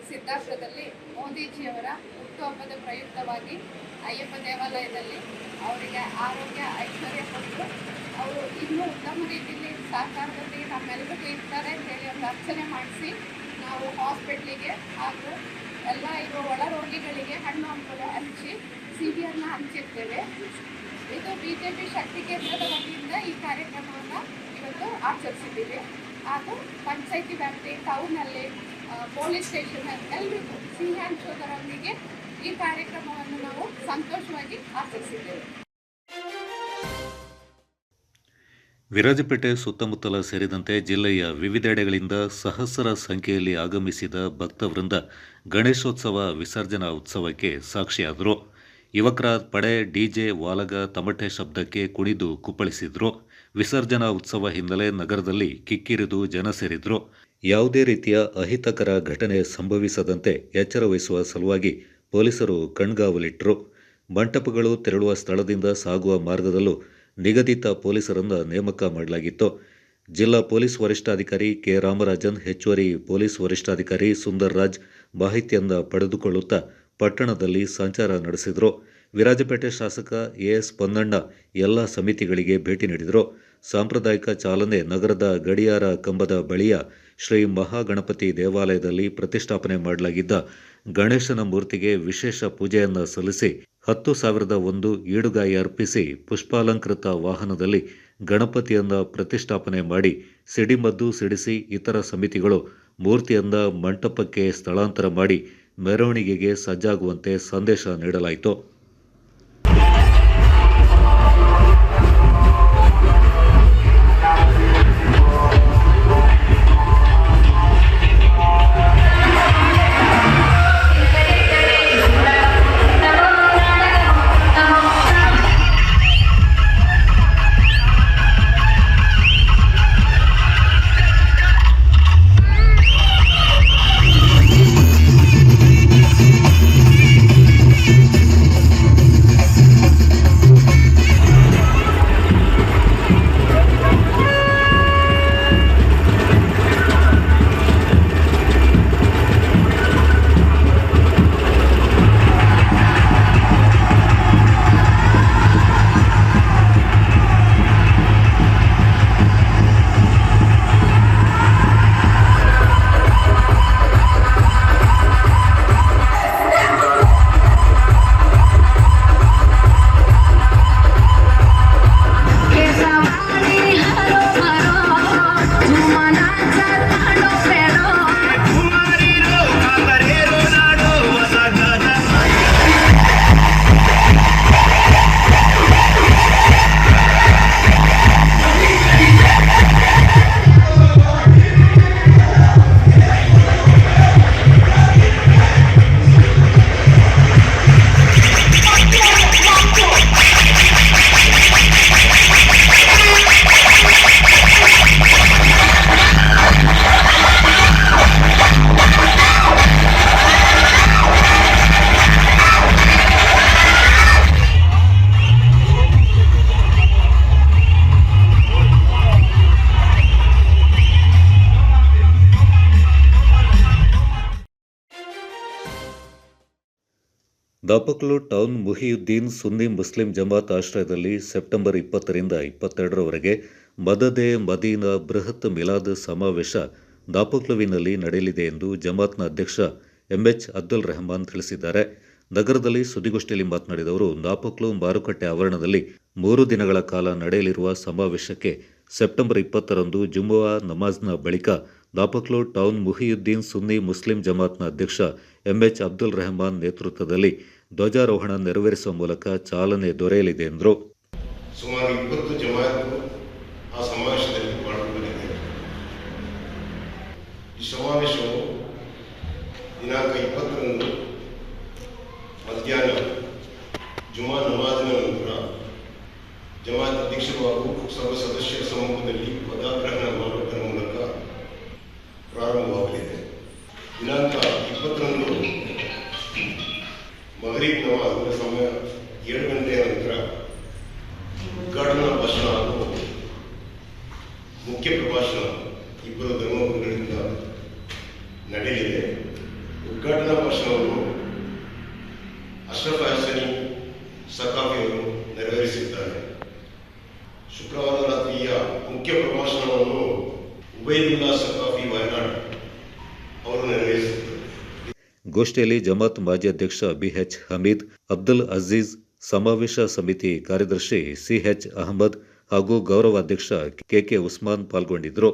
ಸಿದ್ದಾಪುರದಲ್ಲಿ ಮೋದಿಜಿಯವರ ಹುಟ್ಟುಹಬ್ಬದ ಪ್ರಯುಕ್ತವಾಗಿ ಅಯ್ಯಪ್ಪ ದೇವಾಲಯದಲ್ಲಿ ಅವರಿಗೆ ಆರೋಗ್ಯ ಐಶ್ವರ್ಯ ಕೊಟ್ಟು ಅವರು ಇನ್ನೂ ಉತ್ತಮ ರೀತಿಯಲ್ಲಿ ಸಹಕಾರದೊಂದಿಗೆ ನಮ್ಮೆಲ್ಲರಿಗೂ ಇರ್ತಾರೆ ಅಂತ ಹೇಳಿ ಒಂದು ಅರ್ಚನೆ ಮಾಡಿಸಿ ನಾವು ಹಾಸ್ಪಿಟ್ಲಿಗೆ ಹಾಗೂ ಎಲ್ಲ ಇರುವ ಒಳ ರೋಗಿಗಳಿಗೆ ಹಣ್ಣು ಹಂಪಲು ಹಂಚಿ ಸಿಹಿಯನ್ನು ಹಂಚಿರ್ತೇವೆ. ಇದು BJP ಶಕ್ತಿ ಕೇಂದ್ರದ ವತಿಯಿಂದ ಈ ಕಾರ್ಯಕ್ರಮವನ್ನು ಇವತ್ತು ಆಚರಿಸಿದ್ದೀವಿ. ಹಾಗೂ ಪಂಚಾಯಿತಿ ವ್ಯಾಪ್ತಿ, ಟೌನಲ್ಲಿ, ಪೊಲೀಸ್ ಸ್ಟೇಷನ್ ಎಲ್ಲರಿಗೂ ಸಿಹಿ ಹಂಚುವುದರೊಂದಿಗೆ ಈ ಕಾರ್ಯಕ್ರಮವನ್ನು ನಾವು ಸಂತೋಷವಾಗಿ ಆಚರಿಸಿದ್ದೇವೆ. ವಿರಾಜಪೇಟೆ ಸುತ್ತಮುತ್ತಲ ಸೇರಿದಂತೆ ಜಿಲ್ಲೆಯ ವಿವಿಧೆಡೆಗಳಿಂದ ಸಹಸ್ರ ಸಂಖ್ಯೆಯಲ್ಲಿ ಆಗಮಿಸಿದ ಭಕ್ತವೃಂದ ಗಣೇಶೋತ್ಸವ ವಿಸರ್ಜನಾ ಉತ್ಸವಕ್ಕೆ ಸಾಕ್ಷಿಯಾದರು. ಯುವಕರ ಪಡೆ, ಡಿಜೆ, ವಾಲಗ, ತಮಟೆ ಶಬ್ದಕ್ಕೆ ಕುಣಿದು ಕುಪ್ಪಳಿಸಿದ್ರು. ವಿಸರ್ಜನಾ ಉತ್ಸವ ಹಿನ್ನೆಲೆ ನಗರದಲ್ಲಿ ಕಿಕ್ಕಿರಿದು ಜನ ಸೇರಿದ್ರು. ಯಾವುದೇ ರೀತಿಯ ಅಹಿತಕರ ಘಟನೆ ಸಂಭವಿಸದಂತೆ ಎಚ್ಚರ ವಹಿಸುವ ಸಲುವಾಗಿ ಪೊಲೀಸರು ಕಣ್ಗಾವಲಿಟ್ಟರು. ಮಂಟಪಗಳು ತೆರಳುವ ಸ್ಥಳದಿಂದ ಸಾಗುವ ಮಾರ್ಗದಲ್ಲೂ ನಿಗದಿತ ಪೊಲೀಸರನ್ನು ನೇಮಕ ಮಾಡಲಾಗಿತ್ತು. ಜಿಲ್ಲಾ ಪೊಲೀಸ್ ವರಿಷ್ಠಾಧಿಕಾರಿ ಕೆ. ರಾಮರಾಜನ್, ಹೆಚ್ಚುವರಿ ಪೊಲೀಸ್ ವರಿಷ್ಠಾಧಿಕಾರಿ ಸುಂದರ್ ರಾಜ್ ಮಾಹಿತಿಯನ್ನು ಪಡೆದುಕೊಳ್ಳುತ್ತಾ ಪಟ್ಟಣದಲ್ಲಿ ಸಂಚಾರ ನಡೆಸಿದರು. ವಿರಾಜಪೇಟೆ ಶಾಸಕ ಎಸ್ ಪೊನ್ನಣ್ಣ ಎಲ್ಲ ಸಮಿತಿಗಳಿಗೆ ಭೇಟಿ ನೀಡಿದರು. ಸಾಂಪ್ರದಾಯಿಕ ಚಾಲನೆ ನಗರದ ಗಡಿಯಾರ ಕಂಬದ ಬಳಿಯ ಶ್ರೀ ಮಹಾಗಣಪತಿ ದೇವಾಲಯದಲ್ಲಿ ಪ್ರತಿಷ್ಠಾಪನೆ ಮಾಡಲಾಗಿದ್ದ ಗಣೇಶನ ಮೂರ್ತಿಗೆ ವಿಶೇಷ ಪೂಜೆಯನ್ನು ಸಲ್ಲಿಸಿ 10,001 ಈಡುಗಾಯಿ ಅರ್ಪಿಸಿ ಪುಷ್ಪಾಲಂಕೃತ ವಾಹನದಲ್ಲಿ ಗಣಪತಿಯನ್ನು ಪ್ರತಿಷ್ಠಾಪನೆ ಮಾಡಿ ಸಿಡಿಮದ್ದು ಸಿಡಿಸಿ ಇತರ ಸಮಿತಿಗಳು ಮೂರ್ತಿಯನ್ನು ಮಂಟಪಕ್ಕೆ ಸ್ಥಳಾಂತರ ಮಾಡಿ ಮೆರವಣಿಗೆಗೆ ಸಜ್ಜಾಗುವಂತೆ ಸಂದೇಶ ನೀಡಲಾಯಿತು. ದಾಪಕ್ಲು ಟೌನ್ ಮುಹಿಯುದ್ದೀನ್ ಸುನ್ನಿ ಮುಸ್ಲಿಂ ಜಮಾತ್ ಆಶ್ರಯದಲ್ಲಿ ಸೆಪ್ಟೆಂಬರ್ 20ರಿಂದ 22ರವರೆಗೆ ಮದದೆ ಮದೀನಾ ಬೃಹತ್ ಮಿಲಾದ್ ಸಮಾವೇಶ ದಾಪಕ್ಲುವಿನಲ್ಲಿ ನಡೆಯಲಿದೆ ಎಂದು ಜಮಾತ್ನ ಅಧ್ಯಕ್ಷ ಎಂಎಚ್ ಅಬ್ದುಲ್ ರೆಹಮಾನ್ ತಿಳಿಸಿದ್ದಾರೆ. ನಗರದಲ್ಲಿ ಸುದ್ದಿಗೋಷ್ಠಿಯಲ್ಲಿ ಮಾತನಾಡಿದ ಅವರು, ದಾಪಕ್ಲು ಮಾರುಕಟ್ಟೆ ಆವರಣದಲ್ಲಿ 3 ದಿನಗಳ ಕಾಲ ನಡೆಯಲಿರುವ ಸಮಾವೇಶಕ್ಕೆ ಸೆಪ್ಟೆಂಬರ್ 20ರಂದು ಜುಮ್ಮಾ ನಮಾಜ್ನ ಬಳಿಕ ದಾಪಕ್ಲು ಟೌನ್ ಮುಹಿಯುದ್ದೀನ್ ಸುನ್ನಿ ಮುಸ್ಲಿಂ ಜಮಾತ್ನ ಅಧ್ಯಕ್ಷ ಎಂಎಚ್ ಅಬ್ದುಲ್ ರೆಹಮಾನ್ ನೇತೃತ್ವದಲ್ಲಿ ಧ್ವಜಾರೋಹಣ ನೆರವೇರಿಸುವ ಮೂಲಕ ಚಾಲನೆ ದೊರೆಯಲಿದೆ ಎಂದರು. ಸುಮಾರು 20 ಜಮಾತು ಆ ಸಮಾವೇಶದಲ್ಲಿ ಪಾಲ್ಗೊಳ್ಳಲಿದೆ. ಈ ಸಮಾವೇಶವು ದಿನಾಂಕ 20ರಂದು ಮಧ್ಯಾಹ್ನ ಜುಮಾ ನಮಾಜಿನ ನಂತರ ಜಮಾತ್ ಅಧ್ಯಕ್ಷರು ಹಾಗೂ ಸರ್ವ ಸದಸ್ಯರ ಸಮ್ಮುಖದಲ್ಲಿ ಪದಗ್ರಹಣ ಮಾಡುವುದರ ಮೂಲಕ ಪ್ರಾರಂಭವಾಗಲಿದೆ. ದಿನಾಂಕ 20ರಂದು ಮಗರಿಬ್ ನಮಾಜ್ನ ಸಮಯ 7 ಗಂಟೆಯ ನಂತರ ಉದ್ಘಾಟನಾ ಭಾಷಣ ಹಾಗೂ ಮುಖ್ಯ ಪ್ರಭಾಷಣ ಇಬ್ಬರು ಧರ್ಮಗುರುಗಳಿಂದ ನಡೆಯಲಿದೆ. ಉದ್ಘಾಟನಾ ಭಾಷಣವನ್ನು ಅಶ್ರಫ್ ಹಸನಿ ಸಕಾಫಿಯವರು ನೆರವೇರಿಸಿದ್ದಾರೆ. ಶುಕ್ರವಾರ ರಾತ್ರಿಯ ಮುಖ್ಯ ಪ್ರಭಾಷಣವನ್ನು ಉಬೈದುಲ್ಲಾ ಸಕಾಫಿ ವಯನಾಡ್ ಅವರು ನೆರವೇರಿಸಿದ್ದಾರೆ. ಗೋಷ್ಠಿಯಲ್ಲಿ ಜಮಾತ್ ಮಾಜಿ ಅಧ್ಯಕ್ಷ ಬಿಎಚ್ ಹಮೀದ್, ಅಬ್ದುಲ್ ಅಜೀಜ್, ಸಮಾವೇಶ ಸಮಿತಿ ಕಾರ್ಯದರ್ಶಿ ಸಿಎಚ್ ಅಹಮದ್ ಹಾಗೂ ಗೌರವ ಅಧ್ಯಕ್ಷ ಕೆಕೆ ಉಸ್ಮಾನ್ ಪಾಲ್ಗೊಂಡಿದ್ದರು.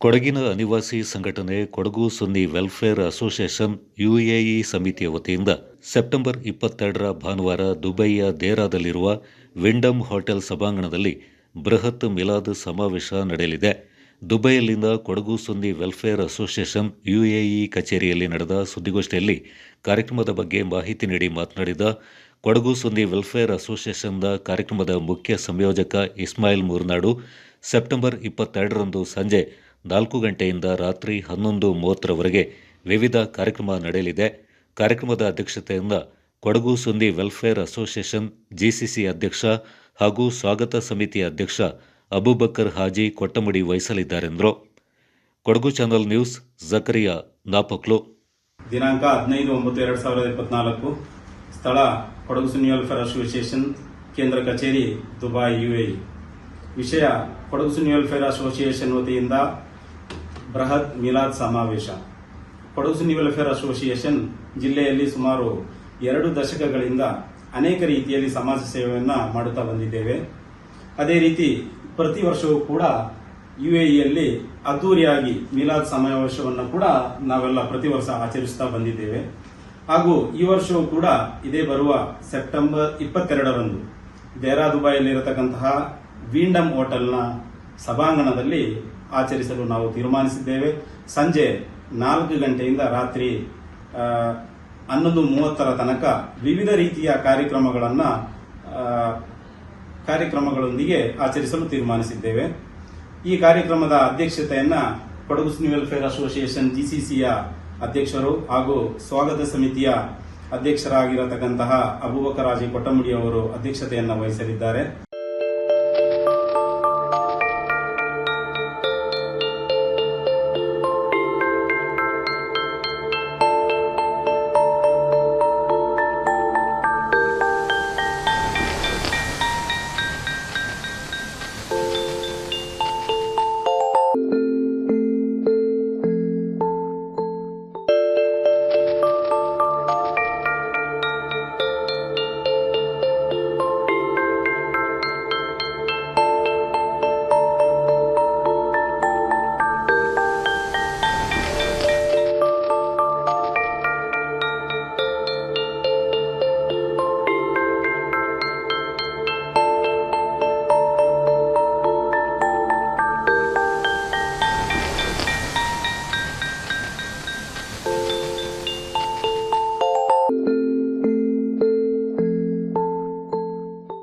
ಕೊಡಗಿನ ಅನಿವಾಸಿ ಸಂಘಟನೆ Kodagu Sunni welfare association UAE ಸಮಿತಿಯ ವತಿಯಿಂದ ಸೆಪ್ಟೆಂಬರ್ 22ರ ಭಾನುವಾರ ದುಬೈಯ ದೇರಾದಲ್ಲಿರುವ ವಿಂಡಮ್ ಹೋಟೆಲ್ ಸಭಾಂಗಣದಲ್ಲಿ ಬೃಹತ್ ಮಿಲಾದ್ ಸಮಾವೇಶ ನಡೆಯಲಿದೆ. ದುಬೈಯಲ್ಲಿನ Kodagu Sunni welfare association UAE ಕಚೇರಿಯಲ್ಲಿ ನಡೆದ ಸುದ್ದಿಗೋಷ್ಠಿಯಲ್ಲಿ ಕಾರ್ಯಕ್ರಮದ ಬಗ್ಗೆ ಮಾಹಿತಿ ನೀಡಿ ಮಾತನಾಡಿದ ಕೊಡಗು ಸುನ್ನಿ ವೆಲ್ಫೇರ್ ಅಸೋಸಿಯೇಷನ್ನ ಕಾರ್ಯಕ್ರಮದ ಮುಖ್ಯ ಸಂಯೋಜಕ ಇಸ್ಮಾಯಿಲ್ ಮೂರ್ನಾಡು, ಸೆಪ್ಟೆಂಬರ್ 22ರಂದು ಸಂಜೆ 4 ಗಂಟೆಯಿಂದ ರಾತ್ರಿ 11:30ರವರೆಗೆ ವಿವಿಧ ಕಾರ್ಯಕ್ರಮ ನಡೆಯಲಿದೆ. ಕಾರ್ಯಕ್ರಮದ ಅಧ್ಯಕ್ಷತೆಯಿಂದ Kodagu Sunni welfare association GCC ಅಧ್ಯಕ್ಷ ಹಾಗೂ ಸ್ವಾಗತ ಸಮಿತಿಯ ಅಧ್ಯಕ್ಷ ಅಬೂಬಕರ್ ಹಾಜಿ ಕೊಟ್ಟಮುಡಿ ವಹಿಸಲಿದ್ದಾರೆಂದರು. Kodagu channel news, Zakariya, Napoklu. ದಿನಾಂಕ 15/9/2024. ಸ್ಥಳ ಕೊಡಗು ಸುನ್ನಿ ವೆಲ್ಫೇರ್ ಅಸೋಸಿಯೇಷನ್, ಕೇಂದ್ರ ಕಚೇರಿ, ದುಬೈ, ಯುಎಇ. ವಿಷಯ: ಕೊಡಗು ಸುನ್ನಿ ವೆಲ್ಫೇರ್ ಅಸೋಸಿಯೇಷನ್ ವತಿಯಿಂದ ಬೃಹತ್ ಮಿಲಾದ್ ಸಮಾವೇಶ. ಕೊಡಗು ಸುನ್ನಿ ವೆಲ್ಫೇರ್ ಅಸೋಸಿಯೇಷನ್ ಜಿಲ್ಲೆಯಲ್ಲಿ ಸುಮಾರು 2 ದಶಕಗಳಿಂದ ಅನೇಕ ರೀತಿಯಲ್ಲಿ ಸಮಾಜ ಸೇವೆಯನ್ನು ಮಾಡುತ್ತಾ ಬಂದಿದ್ದೇವೆ. ಅದೇ ರೀತಿ ಪ್ರತಿ ವರ್ಷವೂ ಕೂಡ ಯುಎಇಯಲ್ಲಿ ಅದ್ದೂರಿಯಾಗಿ ಮಿಲಾದ್ ಸಮಾವೇಶವನ್ನು ಕೂಡ ನಾವೆಲ್ಲ ಪ್ರತಿ ವರ್ಷ ಆಚರಿಸುತ್ತಾ ಬಂದಿದ್ದೇವೆ. ಹಾಗೂ ಈ ವರ್ಷವೂ ಕೂಡ ಇದೇ ಬರುವ ಸೆಪ್ಟೆಂಬರ್ 22ರಂದು ದೇರಾ ದುಬೈಯಲ್ಲಿರತಕ್ಕಂತಹ ವಿಂಡಮ್ ಹೋಟೆಲ್ನ ಸಭಾಂಗಣದಲ್ಲಿ ಆಚರಿಸಲು ನಾವು ತೀರ್ಮಾನಿಸಿದ್ದೇವೆ. ಸಂಜೆ 4 ಗಂಟೆಯಿಂದ ರಾತ್ರಿ 11:30ರ ತನಕ ವಿವಿಧ ರೀತಿಯ ಕಾರ್ಯಕ್ರಮಗಳೊಂದಿಗೆ ಆಚರಿಸಲು ತೀರ್ಮಾನಿಸಿದ್ದೇವೆ. ಈ ಕಾರ್ಯಕ್ರಮದ ಅಧ್ಯಕ್ಷತೆಯನ್ನ ಕೊಡಗು ಸುನ್ನಿ ವೆಲ್ಫೇರ್ ಅಸೋಸಿಯೇಷನ್ ಜಿಸಿಸಿಯ ಅಧ್ಯಕ್ಷರು ಹಾಗೂ ಸ್ವಾಗತ ಸಮಿತಿಯ ಅಧ್ಯಕ್ಷರಾಗಿರತಕ್ಕಂತಹ ಅಬೂಬಕರ್ ಹಾಜಿ ಕೊಟ್ಟಮುಡಿ ಅವರು ಅಧ್ಯಕ್ಷತೆಯನ್ನು ವಹಿಸಲಿದ್ದಾರೆ.